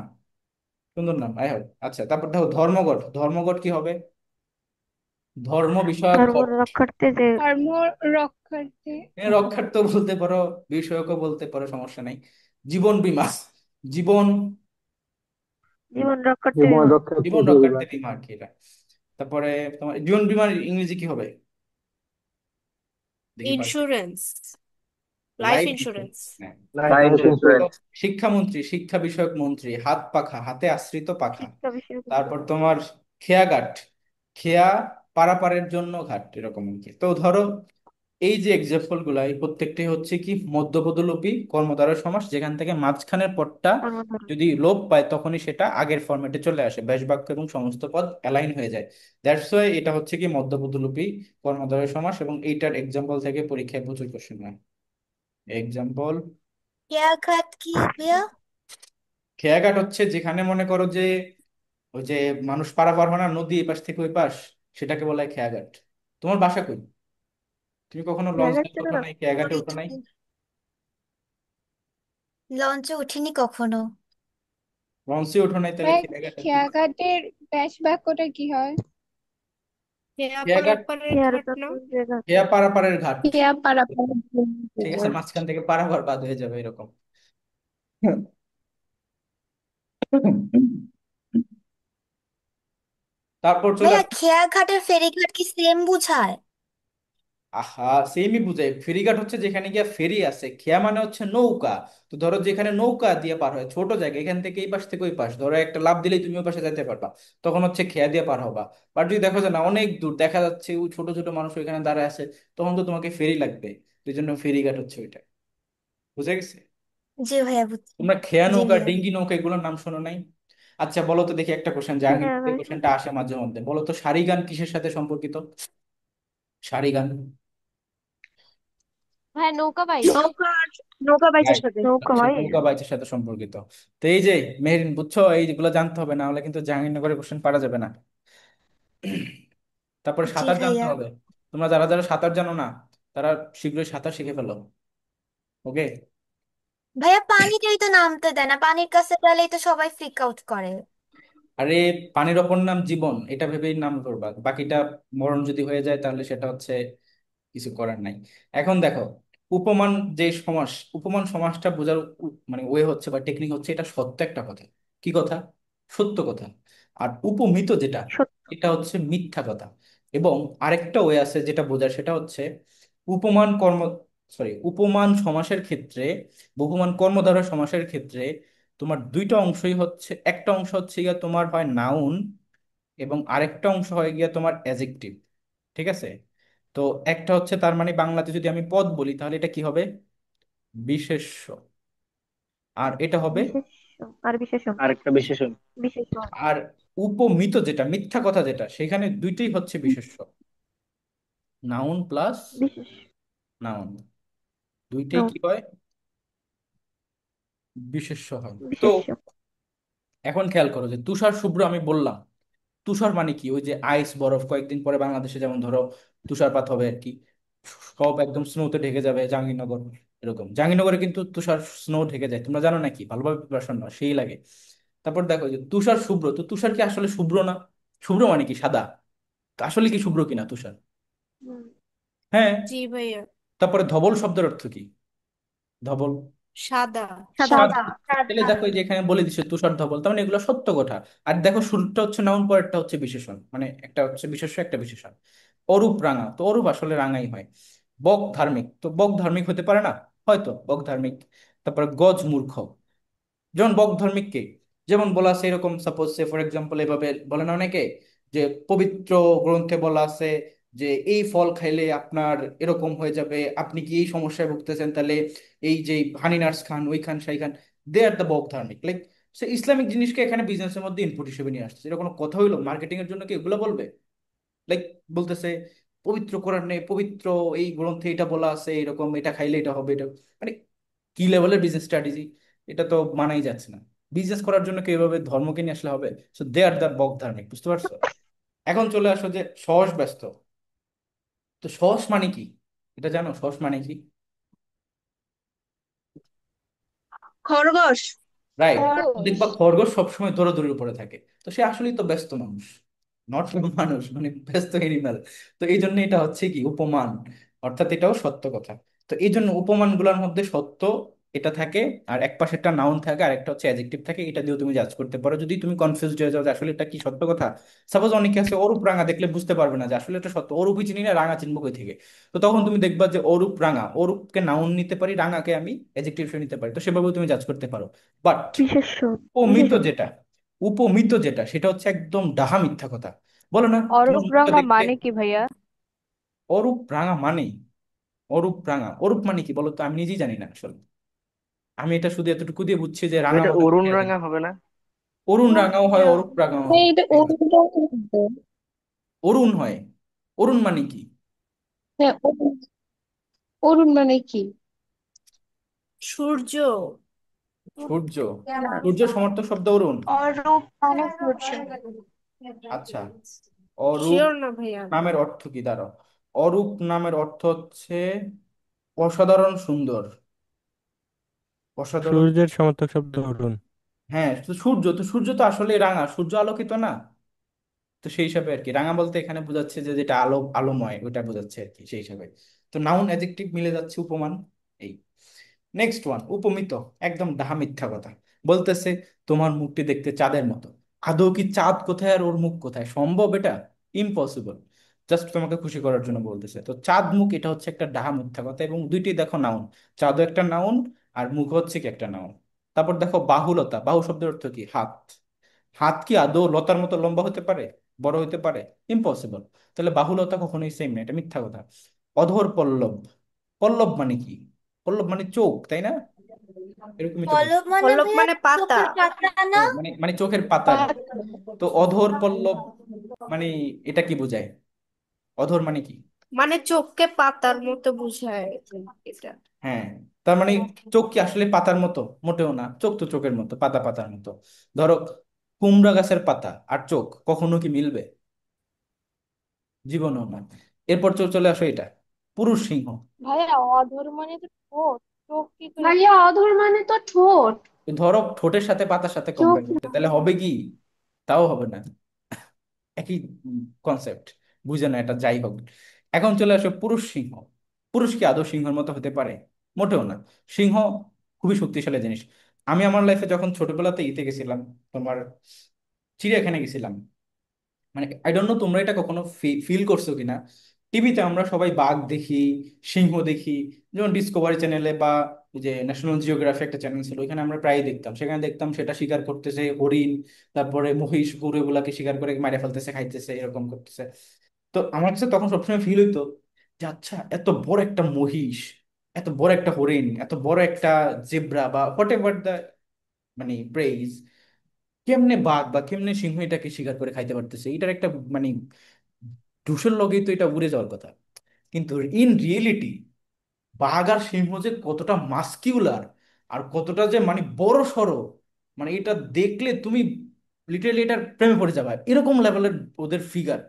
Speaker 1: সুন্দর নাম, আই হোপ। আচ্ছা, তারপর দেখো ধর্মঘট, ধর্মঘট কি হবে? ধর্ম বিষয়ক
Speaker 6: ধর্ম
Speaker 1: ঘট।
Speaker 6: রক্ষার্থে যে।
Speaker 3: ধর্ম রক্ষার্থে।
Speaker 1: রক্ষার্থ বলতে পারো, বিষয়কও বলতে পারো, সমস্যা নাই। জীবন বীমা, জীবন,
Speaker 6: জীবন রক্ষার্থে
Speaker 4: জীবন
Speaker 6: বিমা।
Speaker 4: রক্ষার্থে
Speaker 1: জীবন রক্ষার্থে
Speaker 4: পরিবার।
Speaker 1: বীমা আর কি এটা। তারপরে তোমার জীবন বীমার ইংরেজি কি হবে, দেখি পারো।
Speaker 8: Insurance, life
Speaker 1: life
Speaker 8: insurance.
Speaker 1: Insurance.
Speaker 4: Life
Speaker 1: তারপর
Speaker 4: ইন্স্যুরেন্স।
Speaker 1: শিক্ষামন্ত্রী, শিক্ষা বিষয়ক মন্ত্রী, হাত পাখা, হাতে আশ্রিত পাখা।
Speaker 6: শিক্ষা বিষয়ক।
Speaker 1: তারপর তোমার খেয়াঘাট, খেয়া পারাপারের জন্য ঘাট, এরকম আর কি। তো ধরো এই যে এক্সাম্পল গুলা, এই প্রত্যেকটাই হচ্ছে কি মধ্যপদলোপী কর্মধারয় সমাস, যেখান থেকে মাঝখানের পদটা
Speaker 6: কর্মধারয়।
Speaker 1: যদি লোপ পায় তখনই সেটা আগের ফরম্যাটে চলে আসে, ব্যাস বাক্য এবং সমস্ত পদ অ্যালাইন হয়ে যায়। দ্যাটস ওয়াই এটা হচ্ছে কি মধ্যপদলোপী কর্মধারয় সমাস, এবং এইটার এক্সাম্পল থেকে পরীক্ষায় প্রচুর কোশ্চেন হয়। এক্সাম্পল,
Speaker 2: খেয়াঘাট কি ভাইয়া?
Speaker 1: খেয়াঘাট হচ্ছে যেখানে মনে করো যে ওই যে মানুষ পারাপার হয় না, নদী এই পাশ থেকে ওই পাশ, সেটাকে বলা হয় খেয়াঘাট। তোমার বাসা কই? তুমি কখনো লঞ্চ
Speaker 6: জায়গার
Speaker 1: ঘাটে
Speaker 6: জন্য
Speaker 1: ওঠো
Speaker 6: না।
Speaker 1: নাই, খেয়াঘাটে ওঠো নাই?
Speaker 2: ওইখানে লঞ্চে উঠিনি কখনো।
Speaker 1: লঞ্চে ওঠো নাই, তাহলে
Speaker 3: ভাইয়া
Speaker 1: খেয়াঘাটে কি?
Speaker 3: খেয়াঘাটের ব্যাস বাক্যটা কি হয়?
Speaker 8: হেয়া
Speaker 1: খেয়াঘাট,
Speaker 8: পারাপারের
Speaker 6: হেয়ার
Speaker 8: ঘাট না?
Speaker 6: যত জায়গা।
Speaker 1: খেয়া পারাপারের ঘাট।
Speaker 3: খেয়া পারাপার।
Speaker 1: ঠিক আছে, মাঝখান থেকে পারাপার বাদ হয়ে যাবে এরকম। তারপর চলে
Speaker 2: ভাইয়া
Speaker 1: আসো।
Speaker 2: খেয়াঘাটের ফেরিঘাট কি সেম বুঝায়?
Speaker 1: আহা, সেমই বুঝাই। ফেরিঘাট হচ্ছে যেখানে গিয়া ফেরি আছে, খেয়া মানে হচ্ছে নৌকা। তো ধরো যেখানে নৌকা দিয়ে পার হয়, ছোট জায়গা, এখান থেকে এই পাশ থেকে ওই পাশ, ধরো একটা লাফ দিলেই তুমি ওই পাশে যেতে পারবা, তখন হচ্ছে খেয়া দিয়ে পার হবা। বাট যদি দেখো যে না, অনেক দূর দেখা যাচ্ছে, ওই ছোট ছোট মানুষ ওইখানে দাঁড়ায় আছে, তখন তো তোমাকে ফেরি লাগবে। এই জন্য ফেরিঘাট হচ্ছে ওইটা। বুঝে গেছে?
Speaker 2: জি ভাইয়া বুঝছি।
Speaker 1: তোমরা খেয়া
Speaker 2: জি
Speaker 1: নৌকা,
Speaker 2: ভাইয়া।
Speaker 1: ডিঙ্গি নৌকা এগুলোর নাম শোনো নাই? আচ্ছা বলো তো দেখি একটা কোশ্চেন, জাহাঙ্গীর,
Speaker 6: হ্যাঁ
Speaker 1: এই
Speaker 6: ভাই
Speaker 1: কোশ্চেনটা
Speaker 6: শুনছি।
Speaker 1: আসে মাঝে মধ্যে, বলো তো সারিগান কিসের সাথে সম্পর্কিত? সারিগান।
Speaker 6: হ্যাঁ নৌকা বাইচ। নৌকা বাইচের
Speaker 1: রাইট।
Speaker 6: সাথে। নৌকা
Speaker 1: আচ্ছা,
Speaker 6: ভাই।
Speaker 1: নৌকা বাইচের সাথে সম্পর্কিত। তো এই যে মেহেরিন, বুঝছো, এইগুলো জানতে হবে, না হলে কিন্তু জাহাঙ্গীরনগরের কোশ্চেন পারা যাবে না। তারপরে
Speaker 2: জি
Speaker 1: সাঁতার জানতে
Speaker 2: ভাইয়া।
Speaker 1: হবে। তোমরা যারা যারা সাঁতার জানো না, তারা শীঘ্রই সাঁতার শিখে ফেলো। ওকে।
Speaker 2: ভাইয়া পানিতেই তো নামতে দেয় না, পানির কাছে গেলেই তো সবাই ফ্রিক আউট করে।
Speaker 1: আরে, পানির অপর নাম জীবন, এটা ভেবেই নাম করবা, বাকিটা মরণ যদি হয়ে যায় তাহলে সেটা হচ্ছে কিছু করার নাই। এখন দেখো, উপমান যে সমাস, উপমান সমাসটা বোঝার মানে ওয়ে হচ্ছে বা টেকনিক হচ্ছে, এটা সত্য একটা কথা। কি কথা? সত্য কথা। আর উপমিত যেটা,
Speaker 6: সত্য।
Speaker 1: এটা হচ্ছে মিথ্যা কথা। এবং আরেকটা ওয়ে আছে যেটা বোঝার, সেটা হচ্ছে উপমান কর্ম, সরি, উপমান সমাসের ক্ষেত্রে বা উপমান কর্মধারয় সমাসের ক্ষেত্রে তোমার দুইটা অংশই হচ্ছে, একটা অংশ হচ্ছে গিয়া তোমার হয় নাউন, এবং আরেকটা অংশ হয় গিয়া তোমার অ্যাজেক্টিভ। ঠিক আছে? তো একটা হচ্ছে, তার মানে বাংলাতে যদি আমি পদ বলি তাহলে এটা কি হবে? বিশেষ্য। আর এটা হবে,
Speaker 6: বিশেষ। আর বিশেষণ।
Speaker 4: আরেকটা বিশেষণ।
Speaker 6: বিশেষণ।
Speaker 1: আর উপমিত যেটা, মিথ্যা কথা যেটা, সেখানে দুইটাই হচ্ছে বিশেষ্য। নাউন প্লাস
Speaker 6: বিশেষ।
Speaker 1: নাউন, দুইটাই
Speaker 6: নাউন।
Speaker 1: কি হয়? বিশেষ্য হয়। তো
Speaker 6: বিশেষ্য।
Speaker 1: এখন খেয়াল করো যে তুষার শুভ্র আমি বললাম, তুষার মানে কি? ওই যে আইস, বরফ, কয়েকদিন পরে বাংলাদেশে যেমন ধরো তুষারপাত হবে আর কি, সব একদম স্নোতে ঢেকে যাবে জাহাঙ্গীরনগর। এরকম। জাহাঙ্গীরনগরে কিন্তু তুষার স্নো ঢেকে যায়, তোমরা জানো নাকি? ভালোভাবে প্রিপারেশন নাও, সেই লাগে। তারপর দেখো যে তুষার শুভ্র, তো তুষার কি আসলে শুভ্র না? শুভ্র মানে কি সাদা? তো আসলে কি শুভ্র কিনা তুষার?
Speaker 8: হুম,
Speaker 1: হ্যাঁ।
Speaker 8: জি ভাইয়া।
Speaker 1: তারপরে ধবল শব্দের অর্থ কি? ধবল
Speaker 8: সাদা।
Speaker 6: সাদা।
Speaker 1: সাদা। তাহলে দেখো এই যে এখানে বলে দিচ্ছে তুষার ধবল, তার মানে এগুলো সত্য কথা। আর দেখো শুরুটা হচ্ছে নাউন, পরেরটা হচ্ছে বিশেষণ, মানে একটা হচ্ছে বিশেষ্য একটা বিশেষণ। অরূপ রাঙা, তো অরূপ আসলে রাঙাই হয়। বক ধার্মিক, তো বক ধার্মিক হতে পারে না? হয়তো বক ধার্মিক। তারপরে গজ মূর্খ, যেমন বক ধার্মিক কে, যেমন বলা আছে এরকম, সাপোজ সে ফর এক্সাম্পল এভাবে বলে না অনেকে, যে পবিত্র গ্রন্থে বলা আছে যে এই ফল খাইলে আপনার এরকম হয়ে যাবে, আপনি কি এই সমস্যায় ভুগতেছেন, তাহলে এই যে হানি নাটস খান, ওই খান, সেই খান। দে আর দ্য বক ধার্মিক, লাইক সে ইসলামিক জিনিসকে এখানে বিজনেসের মধ্যে ইনপুট হিসেবে নিয়ে আসছে। এটা কোনো কথা হইলো? মার্কেটিং এর জন্য কি এগুলো বলবে? লাইক বলতেছে পবিত্র কোরআনে পবিত্র এই গ্রন্থে এটা বলা আছে এরকম, এটা খাইলে এটা হবে, এটা মানে কি লেভেলের বিজনেস স্ট্র্যাটেজি! এটা তো মানাই যাচ্ছে না। বিজনেস করার জন্য কি এভাবে ধর্মকে নিয়ে আসলে হবে? সো দে আর দ্য বক ধার্মিক, বুঝতে পারছো? এখন চলে আসো যে সহজ ব্যস্ত, তো সহজ মানে কি? এটা জানো সহজ মানে কি?
Speaker 8: খরগোশ।
Speaker 1: রাইট।
Speaker 3: খরগোশ।
Speaker 1: দেখবা খরগোশ সবসময় দৌড়াদৌড়ির উপরে থাকে, তো সে আসলেই তো ব্যস্ত মানুষ, নট মানুষ, মানে ব্যস্ত এনিম্যাল। তো এই জন্য এটা হচ্ছে কি উপমান, অর্থাৎ এটাও সত্য কথা। তো এই জন্য উপমান গুলার মধ্যে সত্য এটা থাকে, আর এক পাশে একটা নাউন থাকে আর একটা হচ্ছে অ্যাডজেক্টিভ থাকে, এটা দিয়েও তুমি জাজ করতে পারো যদি তুমি কনফিউজড হয়ে যাও যে আসলে এটা কি সত্য কথা। সাপোজ অনেকে আছে অরূপ রাঙা দেখলে বুঝতে পারবে না যে আসলে এটা সত্য, অরূপই চিনি না, রাঙা চিনবো কই থেকে? তো তখন তুমি দেখবা যে অরূপ রাঙা, অরূপকে নাউন নিতে পারি, রাঙাকে আমি অ্যাডজেক্টিভ নিতে পারি, তো সেভাবেও তুমি জাজ করতে পারো। বাট
Speaker 6: বিশেষ্য।
Speaker 1: উপমিত
Speaker 6: বিশেষণ।
Speaker 1: যেটা, উপমিত যেটা সেটা হচ্ছে একদম ডাহা মিথ্যা কথা। বলো না তোমার
Speaker 6: অরূপ
Speaker 1: মুখটা
Speaker 6: রাঙা
Speaker 1: দেখতে
Speaker 6: মানে কি ভাইয়া?
Speaker 1: অরূপ রাঙা মানে, অরূপ রাঙা, অরূপ মানে কি বলো তো? আমি নিজেই জানি না আসলে। আমি এটা শুধু এতটুকু দিয়ে বুঝছি যে রাঙা
Speaker 4: এটা
Speaker 1: মানে
Speaker 4: অরুণ
Speaker 1: চেহারা।
Speaker 4: রাঙা হবে না?
Speaker 1: অরুণ রাঙাও হয়, অরূপ রাঙাও
Speaker 3: হ্যাঁ,
Speaker 1: হয়।
Speaker 3: এটা
Speaker 1: একদম
Speaker 3: অরুণ হবে।
Speaker 1: অরুণ হয়। অরুণ মানে কি?
Speaker 3: হ্যাঁ, অরুণ। অরুণ মানে কি?
Speaker 8: সূর্য।
Speaker 1: সূর্য। সূর্য সমার্থক শব্দ অরুণ।
Speaker 2: অরূপ মানে সূর্য।
Speaker 1: আচ্ছা, অরূপ
Speaker 8: শিওর না ভাইয়া।
Speaker 1: নামের অর্থ কি? দাঁড়াও, অরূপ নামের অর্থ হচ্ছে অসাধারণ সুন্দর, অসাধারণ।
Speaker 5: সূর্যের সমর্থক শব্দ অরুণ।
Speaker 1: হ্যাঁ, তো সূর্য, তো সূর্য তো আসলে রাঙা, সূর্য আলোকিত না? তো সেই হিসাবে আর কি, রাঙা বলতে এখানে বোঝাচ্ছে যে যেটা আলো আলোময়, ওটা বোঝাচ্ছে আর কি, সেই হিসাবে। তো নাউন অ্যাডজেক্টিভ মিলে যাচ্ছে, উপমান। এই নেক্সট ওয়ান, উপমিত। একদম ডাহা মিথ্যা কথা। বলতেছে তোমার মুখটি দেখতে চাঁদের মতো। আদৌ কি চাঁদ কোথায় আর ওর মুখ কোথায়? সম্ভব এটা? ইম্পসিবল। জাস্ট তোমাকে খুশি করার জন্য বলতেছে। তো চাঁদ মুখ, এটা হচ্ছে একটা ডাহা মিথ্যা কথা, এবং দুইটি দেখো নাউন। চাঁদও একটা নাউন, আর মুখ হচ্ছে কি একটা নাউন। তারপর দেখো বাহুলতা, বাহু শব্দের অর্থ কি? হাত। হাত কি আদৌ লতার মতো লম্বা হতে পারে, বড় হতে পারে? ইম্পসিবল। তাহলে বাহুলতা কখনোই সেম না, এটা মিথ্যা কথা। অধর পল্লব, পল্লব মানে কি? পল্লব মানে চোখ, তাই না? এরকমই তো কিছু।
Speaker 2: পল্লব মানে
Speaker 8: পল্লব
Speaker 2: ভাইয়া
Speaker 8: মানে পাতা।
Speaker 2: চোখের পাতা না?
Speaker 1: হ্যাঁ, মানে মানে চোখের পাতা আর কি।
Speaker 3: পাতা।
Speaker 1: তো অধর পল্লব মানে এটা কি বোঝায়? অধর মানে কি?
Speaker 8: মানে চোখকে পাতার মতো বুঝায় এটা।
Speaker 1: হ্যাঁ, তার মানে চোখ কি আসলে পাতার মতো? মোটেও না, চোখ তো চোখের মতো, পাতা পাতার মতো। ধরো কুমড়া গাছের পাতা আর চোখ কখনো কি মিলবে? জীবনও না। এরপর চলে আসো এটা, পুরুষ সিংহ।
Speaker 3: ভাইয়া, অধর মানে তো ঠোঁট। চোখ কি করে? ভাইয়া, অধর মানে তো ঠোঁট।
Speaker 1: ধরো ঠোঁটের সাথে পাতার সাথে
Speaker 3: চোখ
Speaker 1: কম্পেয়ার করতে,
Speaker 3: না।
Speaker 1: তাহলে হবে কি? তাও হবে না, একই কনসেপ্ট। বুঝে না এটা, যাই হোক। এখন চলে আসো পুরুষ সিংহ। পুরুষ কি আদৌ সিংহের মতো হতে পারে? মোটেও না। সিংহ খুবই শক্তিশালী জিনিস। আমি আমার লাইফে যখন ছোটবেলাতে ইতে গেছিলাম, তোমার চিড়িয়াখানা গেছিলাম, মানে আই ডোন্ট নো তোমরা এটা কখনো ফিল করছো কিনা। টিভিতে আমরা সবাই বাঘ দেখি, সিংহ দেখি, যেমন ডিসকভারি চ্যানেলে বা ওই যে ন্যাশনাল জিওগ্রাফি একটা চ্যানেল ছিল, ওইখানে আমরা প্রায় দেখতাম, সেখানে দেখতাম সেটা শিকার করতেছে হরিণ, তারপরে মহিষ গরু, এগুলাকে শিকার করে মারে ফেলতেছে, খাইতেছে, এরকম করতেছে। তো আমার কাছে তখন সবসময় ফিল হইতো যে আচ্ছা, এত বড় একটা মহিষ, এত বড় একটা হরিণ, এত বড় একটা জেব্রা বা হোয়াট এভার দা মানে প্রেইজ, কেমনে বাঘ বা কেমনে সিংহ এটাকে শিকার করে খাইতে পারতেছে? এটার একটা মানে ঢুসের লগেই তো এটা উড়ে যাওয়ার কথা। কিন্তু ইন রিয়েলিটি বাঘ আর সিংহ যে কতটা মাস্কিউলার, আর কতটা যে মানে বড় সড়ো, মানে এটা দেখলে তুমি লিটারালি এটার প্রেমে পড়ে যাবে, এরকম লেভেলের ওদের ফিগার।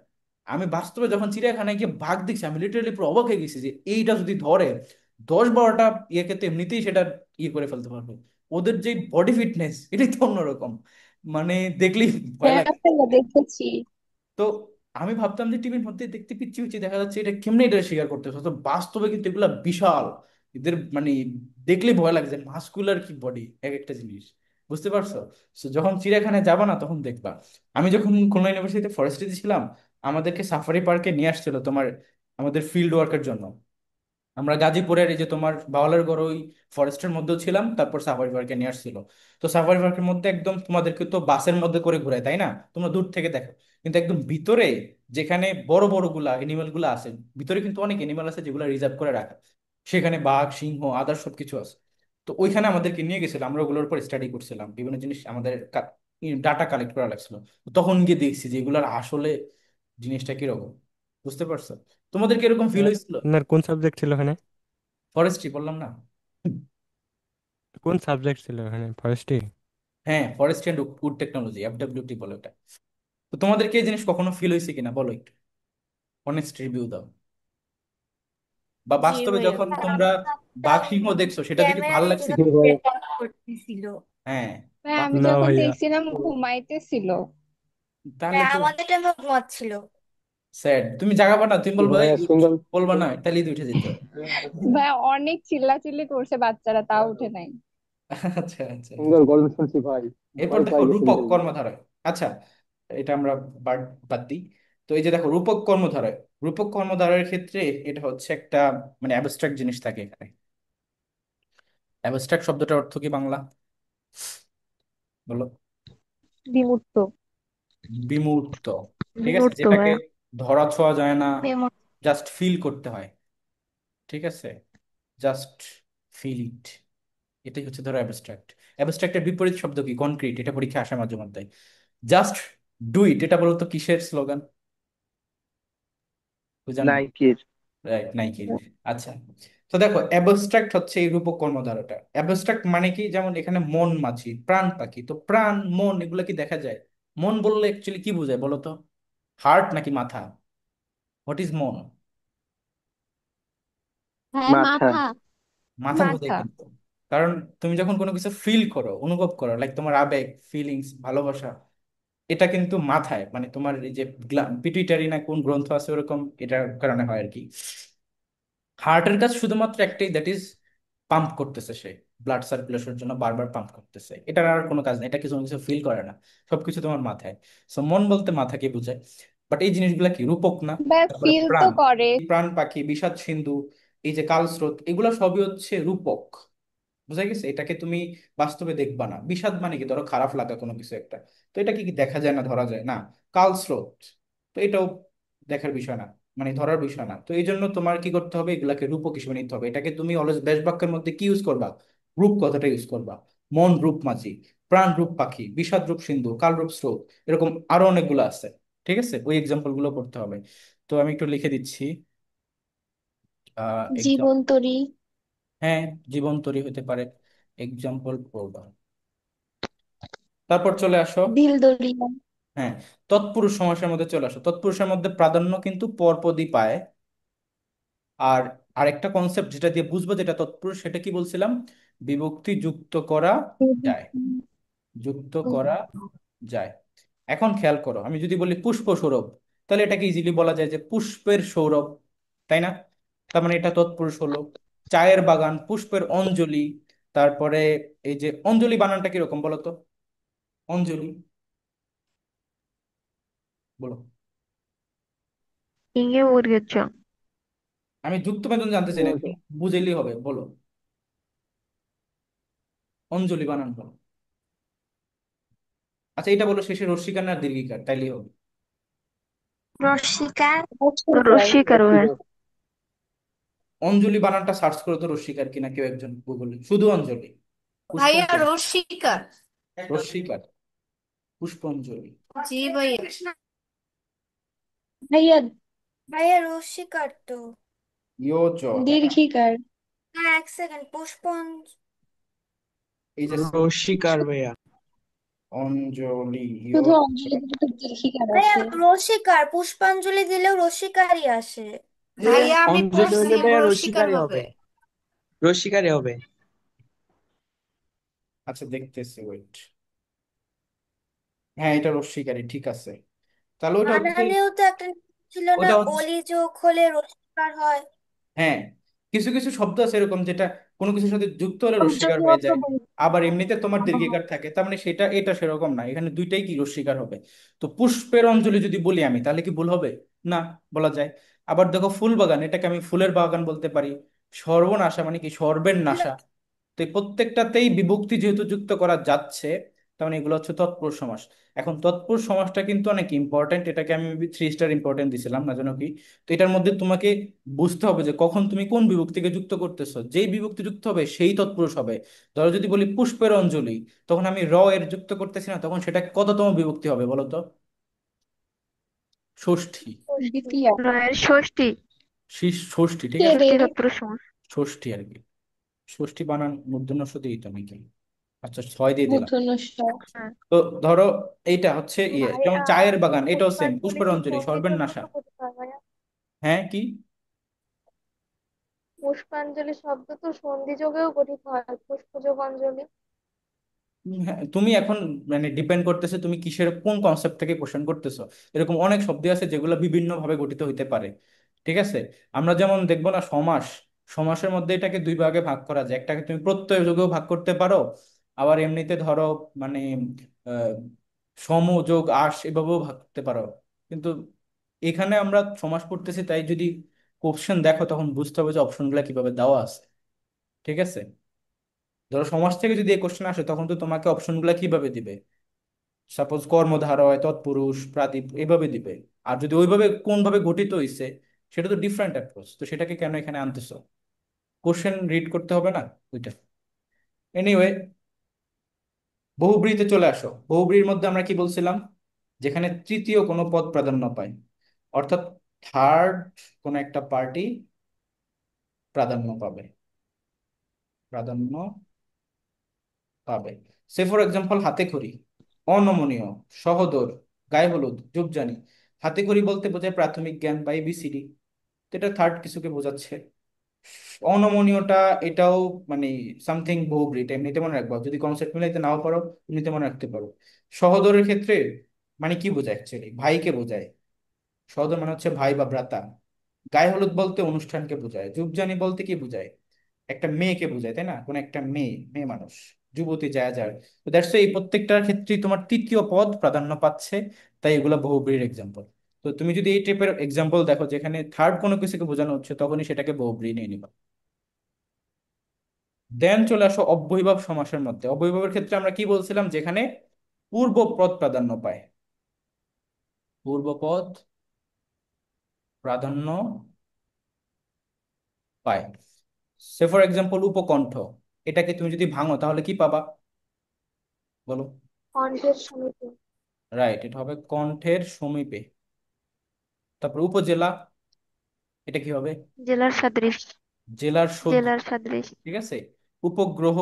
Speaker 1: আমি বাস্তবে যখন চিড়িয়াখানায় গিয়ে বাঘ দেখছি, আমি লিটারালি পুরো অবাক হয়ে গেছি যে এইটা যদি ধরে 10-12টা ইয়েকে তো এমনিতেই সেটা ইয়ে করে ফেলতে পারবে। ওদের যে বডি ফিটনেস এটাই তো অন্যরকম, মানে দেখলেই ভয়
Speaker 3: হ্যাঁ
Speaker 1: লাগে।
Speaker 3: ভাইয়া দেখেছি।
Speaker 1: তো আমি ভাবতাম যে টিভির মধ্যে দেখতে পিচ্ছি পিচ্ছি দেখা যাচ্ছে, এটা কেমনে এটা শিকার করতেছে, তো বাস্তবে কিন্তু এগুলা বিশাল। এদের মানে দেখলেই ভয় লাগে যে মাস্কুলার কি বডি এক একটা জিনিস, বুঝতে পারছো? So, যখন চিড়িয়াখানায় যাবা না তখন দেখবা। আমি যখন খুলনা ইউনিভার্সিটিতে ফরেস্ট্রিতে ছিলাম, আমাদেরকে সাফারি পার্কে নিয়ে আসছিল তোমার, আমাদের ফিল্ড ওয়ার্কের জন্য। আমরা গাজীপুরের এই যে তোমার বাওলার গড় ওই ফরেস্টের মধ্যেও ছিলাম, তারপর সাফারি পার্কে নিয়ে আসছিল। তো সাফারি পার্কের মধ্যে একদম তোমাদেরকে তো বাসের মধ্যে করে ঘুরায়, তাই না? তোমরা দূর থেকে দেখো, কিন্তু একদম ভিতরে যেখানে বড় বড় গুলা এনিমেল গুলা আছে, ভিতরে কিন্তু অনেক এনিমেল আছে যেগুলো রিজার্ভ করে রাখা, সেখানে বাঘ সিংহ আদার সবকিছু আছে। তো ওইখানে আমাদেরকে নিয়ে গেছিল, আমরা ওগুলোর উপর স্টাডি করছিলাম, বিভিন্ন জিনিস আমাদের ডাটা কালেক্ট করা লাগছিল। তো তখন গিয়ে দেখছি যে এগুলার আসলে জিনিসটা কিরকম, বুঝতে পারছো? তোমাদের কি এরকম ফিল হয়েছিল?
Speaker 5: আপনার কোন সাবজেক্ট ছিল ওখানে?
Speaker 1: ফরেস্ট্রি বললাম না?
Speaker 5: কোন সাবজেক্ট ছিল ওখানে, ফরেস্ট্রি?
Speaker 1: হ্যাঁ, ফরেস্ট অ্যান্ড উড টেকনোলজি, এফডব্লিউটি বলে ওটা। তো তোমাদেরকে এই জিনিস কখনো ফিল হয়েছে কিনা বলো একটু, অনেস্ট রিভিউ দাও। বা
Speaker 8: জি
Speaker 1: বাস্তবে
Speaker 8: ভাইয়া।
Speaker 1: যখন তোমরা বাঘ সিংহ দেখছো সেটা দেখে
Speaker 2: ক্যামেরা
Speaker 1: ভালো
Speaker 2: দিয়ে
Speaker 1: লাগছে
Speaker 2: যেটা
Speaker 1: কি?
Speaker 4: ভাই
Speaker 2: রেকর্ড করতেছিল।
Speaker 1: হ্যাঁ।
Speaker 3: ভাই
Speaker 1: বা-
Speaker 3: আমি
Speaker 5: না
Speaker 3: যখন
Speaker 5: ভাইয়া।
Speaker 3: দেখছিলাম ঘুমাইতেছিল।
Speaker 1: তাহলে
Speaker 2: হ্যাঁ,
Speaker 1: তো
Speaker 2: আমাদের টাইমে ঘুমাচ্ছিল ছিল।
Speaker 1: স্যাড, তুমি জাগাবা না, তুমি বলবো এই
Speaker 4: ভাইয়া
Speaker 1: উঠ,
Speaker 4: সিঙ্গেল
Speaker 1: বলবা না, তাহলে তো উঠে যেত।
Speaker 3: ভাই অনেক চিল্লাচিল্লি করছে বাচ্চারা, তাও উঠে নাই।
Speaker 1: আচ্ছা আচ্ছা আচ্ছা।
Speaker 4: সিঙ্গেল গল্প শুনছি ভাই,
Speaker 1: এরপর
Speaker 4: ভয়
Speaker 1: দেখো
Speaker 4: পাই গেছি
Speaker 1: রূপক
Speaker 4: ভাই।
Speaker 1: কর্মধারয়। আচ্ছা, এটা আমরা বাদ বাদ দিই। তো এই যে দেখো রূপক কর্মধারয়, রূপক কর্মধারয়ের ক্ষেত্রে এটা হচ্ছে একটা মানে অ্যাবস্ট্রাক্ট জিনিস থাকে এখানে। অ্যাবস্ট্রাক্ট শব্দটার অর্থ কি বাংলা বলো?
Speaker 6: বিমূর্ত।
Speaker 1: বিমূর্ত। ঠিক আছে,
Speaker 6: বিমূর্ত
Speaker 1: যেটাকে
Speaker 6: ভাইয়া।
Speaker 1: ধরা ছোঁয়া যায় না,
Speaker 2: মেমো-
Speaker 1: জাস্ট ফিল করতে হয়। ঠিক আছে, জাস্ট ফিল ইট, এটাই হচ্ছে ধরো অ্যাবস্ট্রাক্ট। অ্যাবস্ট্রাক্টের বিপরীত শব্দ কি? কনক্রিট, এটা পরীক্ষা আসে মাঝে মধ্যে। জাস্ট ডু ইট, এটা বলতো কিসের স্লোগান, জানো?
Speaker 4: নাইকির।
Speaker 1: Right, Nike. আচ্ছা, তো দেখো অ্যাবস্ট্রাক্ট হচ্ছে এই রূপক কর্মধারয়টা। অ্যাবস্ট্রাক্ট মানে কি, যেমন এখানে মন মাছি, প্রাণ পাখি, তো প্রাণ মন এগুলো কি দেখা যায়? মন বললে অ্যাকচুয়ালি কি বোঝায় বলো তো? হার্ট নাকি মাথা? হোয়াট ইজ মন?
Speaker 3: হ্যাঁ
Speaker 4: মাথা।
Speaker 3: মাথা।
Speaker 1: মাথা বোঝায়
Speaker 3: মাথা।
Speaker 1: কিন্তু। কারণ তুমি যখন কোনো কিছু ফিল করো, অনুভব করো, লাইক তোমার আবেগ, ফিলিংস, ভালোবাসা, এটা কিন্তু মাথায়, মানে তোমার এই যে পিটুইটারি না কোন গ্রন্থ আছে ওরকম, এটার কারণে হয় আর কি। হার্টের কাজ শুধুমাত্র একটাই, দ্যাট ইজ পাম্প করতেছে, সে ব্লাড সার্কুলেশনের জন্য বারবার পাম্প করতেছে, এটার আর কোনো কাজ নেই, এটা কিছু কিছু ফিল করে না, সবকিছু তোমার মাথায়। সো মন বলতে মাথাকে বোঝায়। বাট এই জিনিসগুলা কি রূপক না?
Speaker 3: ভাই
Speaker 1: তারপরে
Speaker 3: ফিল তো
Speaker 1: প্রাণ,
Speaker 3: করে।
Speaker 1: এই প্রাণ পাখি, বিষাদ সিন্ধু, এই যে কালস্রোত, এগুলো সবই হচ্ছে রূপক। বুঝা গেছে? এটাকে তুমি বাস্তবে দেখবা না। বিষাদ মানে কি, ধরো খারাপ লাগা কোনো কিছু একটা, তো এটা কি কি দেখা যায় না, ধরা যায় না? কাল স্রোত, তো এটাও দেখার বিষয় না, মানে ধরার বিষয় না। তো এই জন্য তোমার কি করতে হবে, এগুলাকে রূপক হিসেবে নিতে হবে। এটাকে তুমি অলওয়েজ ব্যাস বাক্যের মধ্যে কি ইউজ করবা? রূপ কথাটা ইউজ করবা। মন রূপ মাঝি, প্রাণ রূপ পাখি, বিষাদ রূপ সিন্ধু, কাল রূপ স্রোত, এরকম আরো অনেকগুলো আছে। ঠিক আছে, ওই এক্সাম্পল গুলো পড়তে হবে। তো আমি একটু লিখে দিচ্ছি। এক্সাম্পল,
Speaker 8: জীবন তরী।
Speaker 1: হ্যাঁ, জীবন তৈরি হতে পারে, এক্সাম্পল পড়বা। তারপর চলে আসো।
Speaker 8: দিল দরিয়া।
Speaker 1: হ্যাঁ, তৎপুরুষ সমাসের মধ্যে চলে আসো। তৎপুরুষের মধ্যে প্রাধান্য কিন্তু পরপদই পায়। আর আরেকটা কনসেপ্ট যেটা দিয়ে বুঝবো যেটা তৎপুরুষ, সেটা কি বলছিলাম? বিভক্তি যুক্ত করা যায়, যুক্ত করা যায়। এখন খেয়াল করো, আমি যদি বলি পুষ্প সৌরভ, তাহলে এটাকে ইজিলি বলা যায় যে পুষ্পের সৌরভ, তাই না? তার মানে এটা তৎপুরুষ হলো। চায়ের বাগান, পুষ্পের অঞ্জলি। তারপরে এই যে অঞ্জলি বানানটা কিরকম বলো তো? অঞ্জলি বলো।
Speaker 6: ইঙে উড়গেছ।
Speaker 1: আমি যুক্ত বেতন জানতে চাই না, একটু বুঝেইলেই হবে, বলো। অঞ্জলি বানান বলো। আচ্ছা, এটা বলো শেষে রস্মিকার না দীর্ঘিকার, তাইলেই হবে।
Speaker 2: রশ্মিকা।
Speaker 6: রশ্মিকা রোহে।
Speaker 1: অঞ্জলি বানানটা সার্চ করো তো, রস্মিকার কিনা কেউ একজন গুগলে, শুধু অঞ্জলি,
Speaker 8: ভাইয়া
Speaker 1: পুষ্পাঞ্জলি,
Speaker 8: রশ্মিকা।
Speaker 1: রস্মিকার, পুষ্পাঞ্জলি।
Speaker 8: জি ভাইয়া।
Speaker 3: ভাইয়া
Speaker 2: ভাইয়া রশ্মিকার তো।
Speaker 1: ইয়োজ, তাই না?
Speaker 3: দীর্ঘিকার।
Speaker 2: হ্যাঁ, এক সেকেন্ড, পুষ্পঞ্জ।
Speaker 1: এই যে
Speaker 7: রশ্মিকার ভাইয়া।
Speaker 1: অঞ্জলি,
Speaker 3: শুধু
Speaker 1: ইয়োজ।
Speaker 3: অঞ্জলি দিলে তো দীর্ঘিকার
Speaker 2: ভাইয়া
Speaker 3: আসে।
Speaker 2: রশ্মিকার, পুষ্পাঞ্জলি দিলেও রশ্মিকারই আসে।
Speaker 8: ভাইয়া আমি
Speaker 7: অঞ্জলি
Speaker 8: পড়ছি
Speaker 7: হলে ভাইয়া
Speaker 8: রশ্মিকার
Speaker 7: রশ্মিকারই
Speaker 8: হবে।
Speaker 7: হবে।
Speaker 9: রস্বীকারই হবে।
Speaker 1: আচ্ছা দেখতেছি, ওয়েট। হ্যাঁ, এটা রস্বীকারী, ঠিক আছে। তাহলে ওটা হচ্ছে,
Speaker 2: বানানেও তো একটা ছিল না,
Speaker 1: ওটা হচ্ছে,
Speaker 2: অলি যোগ হলে রস্যকার হয়।
Speaker 1: হ্যাঁ, কিছু কিছু শব্দ আছে এরকম যেটা কোনো কিছুর সাথে যুক্ত হলে রস্বীকার
Speaker 6: পঞ্চমী
Speaker 1: হয়ে
Speaker 6: অর্থ
Speaker 1: যায়,
Speaker 6: বলতে
Speaker 1: আবার এমনিতে তোমার
Speaker 6: হবে।
Speaker 1: দীর্ঘিকার থাকে, তার মানে সেটা এটা সেরকম না, এখানে দুইটাই কি রস্বীকার হবে। তো পুষ্পের অঞ্জলি যদি বলি আমি, তাহলে কি ভুল হবে? না, বলা যায়। আবার দেখো ফুল বাগান, এটাকে আমি ফুলের বাগান বলতে পারি। সর্বনাশা মানে কি সর্বের নাশা। তো এই প্রত্যেকটাতেই বিভক্তি যেহেতু যুক্ত করা যাচ্ছে, তার মানে এগুলো হচ্ছে তৎপুরুষ সমাস। এখন তৎপুরুষ সমাসটা কিন্তু অনেক ইম্পর্টেন্ট, এটাকে আমি 3 স্টার ইম্পর্টেন্ট দিছিলাম না জানো কি। তো এটার মধ্যে তোমাকে বুঝতে হবে যে কখন তুমি কোন বিভক্তিকে যুক্ত করতেছো, যেই বিভক্তি যুক্ত হবে সেই তৎপুরুষ হবে। ধরো যদি বলি পুষ্পের অঞ্জলি, তখন আমি র এর যুক্ত করতেছি না, তখন সেটা কততম বিভক্তি হবে বলো তো? ষষ্ঠী।
Speaker 3: দ্বিতীয়।
Speaker 6: রয়ের ষষ্ঠী।
Speaker 1: ষষ্ঠী, ঠিক
Speaker 3: কে
Speaker 1: আছে।
Speaker 3: রে?
Speaker 6: ষষ্ঠী তৎপুরুষ সমাস।
Speaker 1: ষষ্ঠী আর কি। ষষ্ঠী বানান মূর্ধন্য ষ দিই তো নাকি? আচ্ছা, 6 দিয়ে দিলাম।
Speaker 3: মূর্ধন্য ষ।
Speaker 6: হ্যাঁ।
Speaker 1: তো ধরো এইটা হচ্ছে যেমন
Speaker 8: ভাইয়া,
Speaker 1: চায়ের বাগান, এটাও সেম,
Speaker 8: পুষ্পাঞ্জলি
Speaker 1: পুষ্পের
Speaker 8: কি
Speaker 1: অঞ্জলি,
Speaker 8: সন্ধি
Speaker 1: সর্বের
Speaker 8: যোগ
Speaker 1: নাশা।
Speaker 8: হতে পারে ভাইয়া?
Speaker 1: হ্যাঁ, কি?
Speaker 8: পুষ্পাঞ্জলি শব্দ তো সন্ধি যোগেও গঠিত হয়, পুষ্পযোগ অঞ্জলি।
Speaker 1: হ্যাঁ, তুমি এখন মানে ডিপেন্ড করতেছে তুমি কিসের কোন কনসেপ্ট থেকে কোশ্চেন করতেছো। এরকম অনেক শব্দ আছে যেগুলো বিভিন্ন ভাবে গঠিত হইতে পারে, ঠিক আছে। আমরা যেমন দেখবো না সমাস, সমাসের মধ্যে এটাকে 2 ভাগে ভাগ করা যায়, একটাকে তুমি প্রত্যয় যোগেও ভাগ করতে পারো, আবার এমনিতে ধরো মানে আহ, সম যোগ আস এভাবেও ভাগ করতে পারো। কিন্তু এখানে আমরা সমাস পড়তেছি, তাই যদি কোশ্চেন দেখো তখন বুঝতে হবে যে অপশনগুলো কিভাবে দেওয়া আছে, ঠিক আছে। ধরো সমাজ থেকে যদি এই কোশ্চেন আসে, তখন তো তোমাকে অপশনগুলো কিভাবে দিবে, সাপোজ কর্মধারয়, তৎপুরুষ, প্রাতিপ এইভাবে দিবে। আর যদি ওইভাবে কোন ভাবে গঠিত হয়েছে, সেটা তো ডিফারেন্ট অ্যাপ্রোচ, তো সেটাকে কেন এখানে আনতেছো? কোশ্চেন রিড করতে হবে না ওইটা। এনিওয়ে, বহুব্রীতে চলে আসো। বহুব্রীর মধ্যে আমরা কি বলছিলাম? যেখানে তৃতীয় কোনো পদ প্রাধান্য পায়, অর্থাৎ থার্ড কোন একটা পার্টি প্রাধান্য পাবে, প্রাধান্য পাবে। সে ফর এক্সাম্পল হাতে খড়ি, অনমনীয়, সহোদর, গায়ে হলুদ, যোগজানি। হাতে খড়ি বলতে বোঝায় প্রাথমিক জ্ঞান বা এবিসিডি, তো এটা থার্ড কিছুকে বোঝাচ্ছে। অনমনীয়টা, এটাও মানে সামথিং বহুব্রী, এটা এমনিতে মনে রাখবো, যদি কনসেপ্ট মিলাইতে নাও পারো এমনিতে মনে রাখতে পারো। সহোদরের ক্ষেত্রে মানে কি বোঝায়, অ্যাকচুয়ালি ভাইকে বোঝায়। সহোদর মানে হচ্ছে ভাই বা ভ্রাতা। গায়ে হলুদ বলতে অনুষ্ঠানকে বোঝায়। যুগজানি বলতে কি বোঝায়? একটা মেয়েকে বোঝায়, তাই না? কোন একটা মেয়ে, মেয়ে মানুষ, যুবতী যায় যায়। তো দ্যাটস এই প্রত্যেকটার ক্ষেত্রেই তোমার তৃতীয় পদ প্রাধান্য পাচ্ছে, তাই এগুলো বহুব্রীর এক্সাম্পল। তো তুমি যদি এই টাইপের এক্সাম্পল দেখো যেখানে থার্ড কোনো কিছুকে বোঝানো হচ্ছে, তখনই সেটাকে বহুব্রী নিয়ে নিবা। দেন চলে আসো অব্যয়ীভাব সমাসের মধ্যে। অব্যয়ীভাবের ক্ষেত্রে আমরা কি বলছিলাম? যেখানে পূর্বপদ প্রাধান্য পায়, পূর্বপদ প্রাধান্য পায়। সে ফর এক্সাম্পল উপকণ্ঠ, এটাকে তুমি যদি ভাঙো তাহলে কি পাবা বলো?
Speaker 8: কণ্ঠের সমিতি।
Speaker 1: রাইট, এটা হবে কণ্ঠের সমীপে। তারপর উপজেলা, এটা কি হবে?
Speaker 6: জেলার সাদৃশ।
Speaker 1: জেলার সদৃশ,
Speaker 6: জেলার সাদৃশ।
Speaker 1: ঠিক আছে। উপগ্রহ,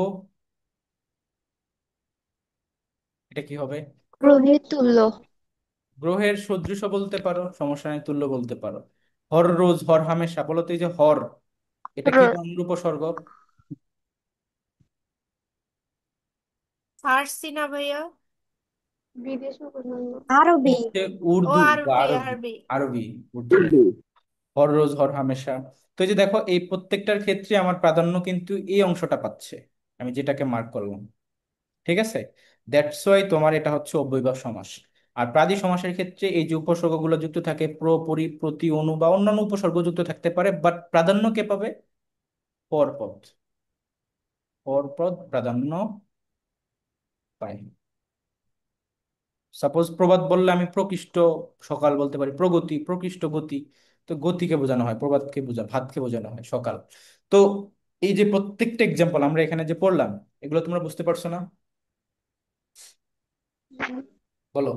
Speaker 1: এটা কি হবে?
Speaker 3: গ্রহের তুল্য।
Speaker 1: গ্রহের সদৃশ বলতে পারো, সমস্যা নেই, তুল্য বলতে পারো। হর রোজ, হর হামেশা, বলো তো এই যে হর, এটা কি
Speaker 6: র-
Speaker 1: ধরনের উপসর্গ?
Speaker 8: ফার্সি না ভাইয়া? বিদেশি উপসর্গ।
Speaker 2: আরবি।
Speaker 1: হচ্ছে
Speaker 8: ও,
Speaker 1: উর্দু বা
Speaker 8: আরবি
Speaker 1: আরবি।
Speaker 8: আরবি।
Speaker 1: আরবি, উর্দু না। হর রোজ, হর হামেশা। তো এই যে দেখো এই প্রত্যেকটার ক্ষেত্রে আমার প্রাধান্য কিন্তু এই অংশটা পাচ্ছে, আমি যেটাকে মার্ক করলাম, ঠিক আছে। দ্যাটস ওয়াই তোমার এটা হচ্ছে অব্যয়ভাব সমাস। আর প্রাদি সমাসের ক্ষেত্রে এই যে উপসর্গগুলো যুক্ত থাকে, প্র, পরি, প্রতি, অনু বা অন্যান্য উপসর্গ যুক্ত থাকতে পারে, বাট প্রাধান্য কে পাবে? পরপদ, পরপদ প্রাধান্য পায়। সাপোজ প্রবাদ বললে আমি প্রকৃষ্ট সকাল বলতে পারি, প্রগতি, প্রকৃষ্ট গতি। তো গতিকে বোঝানো হয়, প্রবাদকে ভাতকে বোঝানো হয় সকাল। তো এই যে প্রত্যেকটা এক্সাম্পল আমরা এখানে যে পড়লাম, এগুলো তোমরা বুঝতে পারছো না? বলো।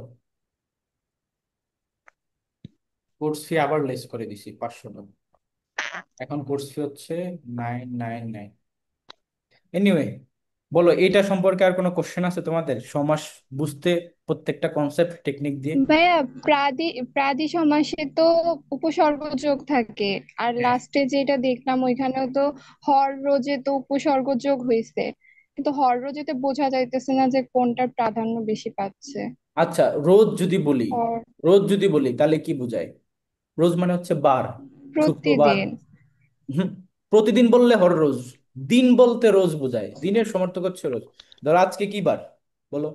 Speaker 1: কোর্স ফি আবার লেস করে দিছি 500 টাকা। এখন কোর্স ফি হচ্ছে 999। এনিওয়ে, বলো এইটা সম্পর্কে আর কোনো কোশ্চেন আছে তোমাদের, সমাস বুঝতে প্রত্যেকটা কনসেপ্ট টেকনিক দিয়ে?
Speaker 3: ভাইয়া, প্রাদি প্রাদি সমাসে তো উপসর্গ যোগ থাকে, আর
Speaker 1: হ্যাঁ।
Speaker 3: লাস্টে যেটা দেখলাম ওইখানেও তো হর রোজে তো উপসর্গ যোগ হয়েছে, কিন্তু হর রোজেতে বোঝা যাইতেছে না যে কোনটার প্রাধান্য বেশি পাচ্ছে।
Speaker 1: আচ্ছা, রোজ যদি বলি,
Speaker 3: হর
Speaker 1: রোজ যদি বলি তাহলে কি বোঝায়? রোজ মানে হচ্ছে বার, শুক্রবার।
Speaker 3: প্রতিদিন।
Speaker 1: হুম, প্রতিদিন বললে হর রোজ। দিন বলতে রোজ বোঝায়, দিনের সমর্থক হচ্ছে রোজ। ধরো আজকে কি বার বলো?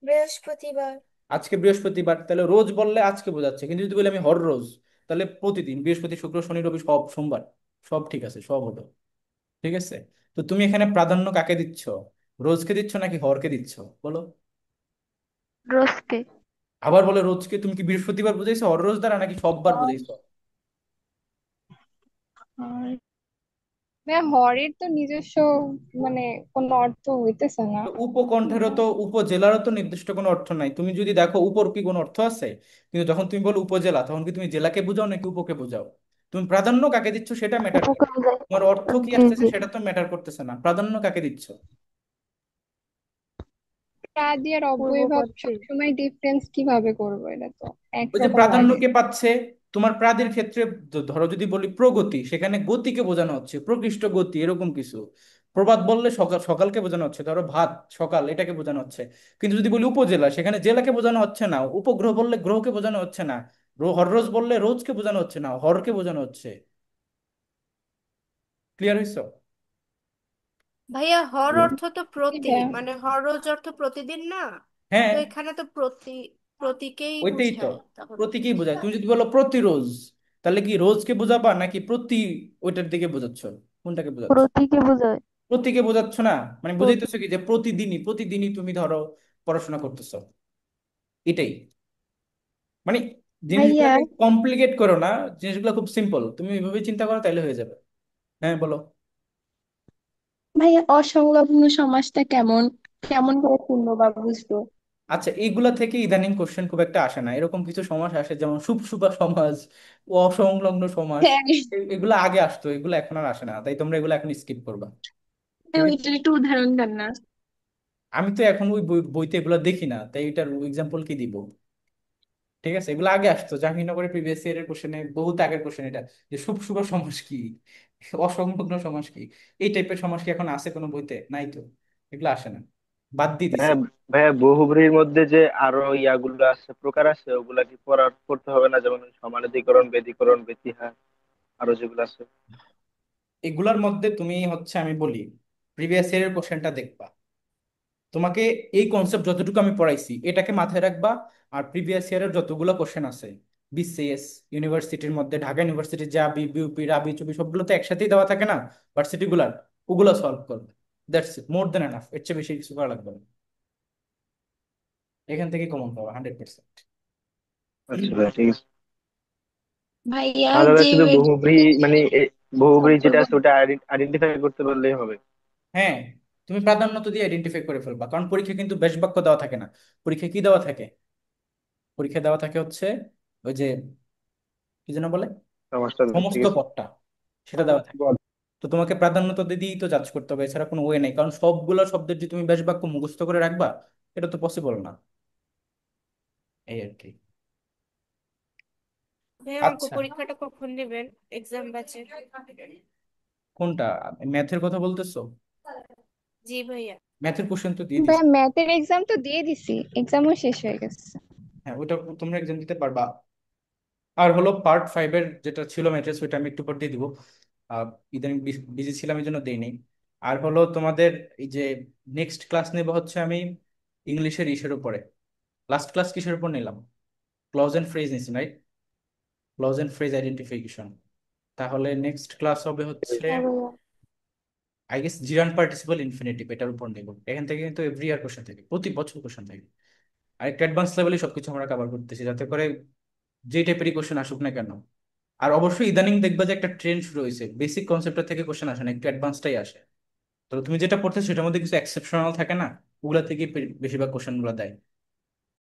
Speaker 2: বৃহস্পতিবার।
Speaker 1: আজকে বৃহস্পতিবার, তাহলে রোজ বললে আজকে বোঝাচ্ছে। কিন্তু যদি বলি আমি হর রোজ, তাহলে প্রতিদিন, বৃহস্পতি শুক্র শনি রবি সব সোমবার, সব ঠিক আছে, সব হলো। ঠিক আছে। তো তুমি এখানে প্রাধান্য কাকে দিচ্ছ? রোজকে দিচ্ছ নাকি হরকে দিচ্ছ বলো?
Speaker 6: রোজকে।
Speaker 1: আবার বলে রোজকে, তুমি কি বৃহস্পতিবার বুঝাইছো হর রোজ দ্বারা নাকি সব বার বুঝাইছো?
Speaker 3: আর ভাইয়া, হরের তো নিজস্ব মানে কোনো অর্থ হইতেছে না।
Speaker 1: তো উপকণ্ঠেরও তো, উপজেলারও তো নির্দিষ্ট কোনো অর্থ নাই। তুমি যদি দেখো উপর কি কোনো অর্থ আছে? কিন্তু যখন তুমি বলো উপজেলা, তখন কি তুমি জেলাকে বোঝাও নাকি উপকে বোঝাও? তুমি প্রাধান্য কাকে দিচ্ছ সেটা ম্যাটার করে।
Speaker 6: উপকার যায়।
Speaker 1: তোমার অর্থ কি
Speaker 6: জি
Speaker 1: আসতেছে
Speaker 6: জি।
Speaker 1: সেটা তো ম্যাটার করতেছে না, প্রাধান্য কাকে দিচ্ছ।
Speaker 3: প্রাদি আর অব্যয়ভাব
Speaker 6: পূর্ববর্তী।
Speaker 3: সবসময় ডিফারেন্স কিভাবে করবো, এটা তো
Speaker 1: ওই যে
Speaker 3: একরকম
Speaker 1: প্রাধান্য
Speaker 3: লাগে।
Speaker 1: কে পাচ্ছে, তোমার প্রাদের ক্ষেত্রে ধরো যদি বলি প্রগতি, সেখানে গতিকে বোঝানো হচ্ছে, প্রকৃষ্ট গতি এরকম কিছু। প্রভাত বললে সকাল, সকালকে বোঝানো হচ্ছে, ধরো ভাত সকাল এটাকে বোঝানো হচ্ছে। কিন্তু যদি বলি উপজেলা, সেখানে জেলাকে বোঝানো হচ্ছে না, উপগ্রহ বললে গ্রহকে বোঝানো হচ্ছে না, হররোজ বললে রোজকে বোঝানো হচ্ছে না, হরকে বোঝানো হচ্ছে। ক্লিয়ার হয়েছে?
Speaker 2: ভাইয়া হর
Speaker 4: হুম।
Speaker 2: অর্থ তো প্রতি,
Speaker 3: হ্যাঁ,
Speaker 2: মানে হর রোজ অর্থ প্রতিদিন না?
Speaker 1: হ্যাঁ,
Speaker 2: তো এখানে তো প্রতীকেই
Speaker 1: ওইটাই তো,
Speaker 2: বুঝায় তাহলে।
Speaker 1: প্রতীকই বোঝায়। তুমি যদি বলো প্রতিরোজ, তাহলে কি রোজকে বোঝাবা নাকি প্রতি, ওইটার দিকে বোঝাচ্ছ? কোনটাকে বোঝাচ্ছ?
Speaker 6: প্রতীকে বোঝায়।
Speaker 1: প্রতীকে বোঝাচ্ছ না, মানে
Speaker 6: প্রতীক।
Speaker 1: বুঝাইতেছো কি যে প্রতিদিনই, প্রতিদিনই তুমি ধরো পড়াশোনা করতেছো, এটাই। মানে
Speaker 3: ভাইয়া।
Speaker 1: জিনিসগুলোকে কমপ্লিকেট করো না, জিনিসগুলো খুব সিম্পল, তুমি এইভাবে চিন্তা করো তাইলে হয়ে যাবে। হ্যাঁ বলো।
Speaker 3: ভাইয়া, অসংলগ্ন সমাজটা কেমন, কেমন করে চিনবো বা বুঝবো?
Speaker 1: আচ্ছা, এইগুলা থেকে ইদানিং কোশ্চেন খুব একটা আসে না, এরকম কিছু সমাস আসে যেমন সুপসুপা সমাজ, অসংলগ্ন সমাস।
Speaker 3: হ্যাঁ,
Speaker 1: এগুলো আগে আসতো, এগুলো এখন আর আসে না, তাই তোমরা এগুলো এখন স্কিপ করবা। ঠিক আছে।
Speaker 3: ওইটার একটু উদাহরণ দেন না।
Speaker 1: আমি তো এখন ওই বইতে এগুলো দেখি না, তাই এটার এক্সাম্পল কি দিব? ঠিক আছে, এগুলো আগে আসতো জাহাঙ্গীরনগরের প্রিভিয়াস ইয়ারের কোশ্চেনে, বহুত আগের কোশ্চেন এটা, যে শুভ সমাস কি, অসংলগ্ন সমাস কি, এই টাইপের সমাস কি এখন আছে কোনো বইতে? নাই তো, এগুলো আসে না, বাদ দিয়ে দিছে।
Speaker 4: হ্যাঁ ভাইয়া, বহুব্রীর মধ্যে যে আরো ইয়াগুলো আছে, প্রকার আছে, ওগুলা কি পড়তে হবে না? যেমন সমানাধিকরণ, ব্যতিকরণ, ব্যতিহার, আরো যেগুলো আছে।
Speaker 1: এগুলার মধ্যে তুমি হচ্ছে, আমি বলি, প্রিভিয়াস ইয়ারের কোশ্চেনটা দেখবা, তোমাকে এই কনসেপ্ট যতটুকু আমি পড়াইছি এটাকে মাথায় রাখবা। আর প্রিভিয়াস ইয়ারের যতগুলো কোশ্চেন আছে বিসিএস ইউনিভার্সিটির মধ্যে, ঢাকা ইউনিভার্সিটির জাবি বিউপি রাবি চুবি সবগুলো তো একসাথেই দেওয়া থাকে না, ভার্সিটি গুলার, ওগুলো সলভ করবে। That's it, more than enough, এর চেয়ে বেশি কিছু করা লাগবে না। এখান থেকে কমন পাবা 100%।
Speaker 4: আচ্ছা ভাইয়া, ঠিক আছে।
Speaker 3: ভাইয়া,
Speaker 4: তাহলে ভাইয়া
Speaker 3: যে
Speaker 4: শুধু বহুব্রী, মানে বহুব্রী যেটা
Speaker 3: শব্দগুলো।
Speaker 4: আছে ওটা আইডেন্টিফাই করতে পারলেই হবে।
Speaker 1: হ্যাঁ, তুমি প্রাধান্য তো দিয়ে আইডেন্টিফাই করে ফেলবা, কারণ পরীক্ষা কিন্তু বেশ বাক্য দেওয়া থাকে না। পরীক্ষা কি দেওয়া থাকে? পরীক্ষা দেওয়া থাকে হচ্ছে ওই যে, কি যেন বলে,
Speaker 4: সমাজটা ঠিক
Speaker 1: সমস্ত
Speaker 4: আছে।
Speaker 1: পদটা, সেটা দেওয়া থাকে। তো তোমাকে প্রাধান্য তো দিয়েই তো জাজ করতে হবে, এছাড়া কোনো ওয়ে নেই, কারণ সবগুলো শব্দের যে তুমি বেশ বাক্য মুখস্থ করে রাখবা, এটা তো পসিবল না। এই আর কি।
Speaker 2: ভাইয়া অঙ্ক
Speaker 1: আচ্ছা,
Speaker 2: পরীক্ষাটা কখন নেবেন, এক্সাম ব্যাচে?
Speaker 1: কোনটা? ম্যাথের কথা বলতেছো?
Speaker 2: জি ভাইয়া।
Speaker 1: ম্যাথের কোশ্চেন তো দিয়ে দিছি।
Speaker 3: ভাইয়া, ম্যাথের এক্সাম তো দিয়ে দিছি, এক্সামও শেষ হয়ে গেছে।
Speaker 1: হ্যাঁ, ওইটা তোমরা এক্সাম দিতে পারবা। আর হলো পার্ট 5-এর যেটা ছিল ম্যাথের, ওইটা আমি একটু পর দিয়ে দিব। আহ, ইদানিং বিজি ছিলাম এই জন্য দেইনি। আর হলো তোমাদের এই যে নেক্সট ক্লাস নেব হচ্ছে আমি ইংলিশের ইসের উপরে। লাস্ট ক্লাস কিসের উপর নিলাম? ক্লজ এন্ড ফ্রেজ নিছি, right? Clause and phrase identification. তাহলে নেক্সট ক্লাস হবে হচ্ছে,
Speaker 3: হ্যাঁ ভাইয়া।
Speaker 1: I guess, gerund participle infinitive, এটার উপর নেব। এখান থেকে কিন্তু এভরি ইয়ার কোশ্চেন থাকে, প্রতি বছর কোশ্চেন থাকে। আর একটা অ্যাডভান্স লেভেলে সবকিছু আমরা কভার করতেছি, যাতে করে যে টাইপেরই কোশ্চেন আসুক না কেন। আর অবশ্যই ইদানিং দেখবা যে একটা ট্রেন্ড শুরু হয়েছে, বেসিক কনসেপ্টের থেকে কোশ্চেন আসে না, একটু অ্যাডভান্সটাই আসে। তো তুমি যেটা পড়তেছো সেটার মধ্যে কিছু এক্সেপশনাল থাকে না, ওগুলা থেকে বেশিরভাগ কোশ্চেন গুলো দেয়।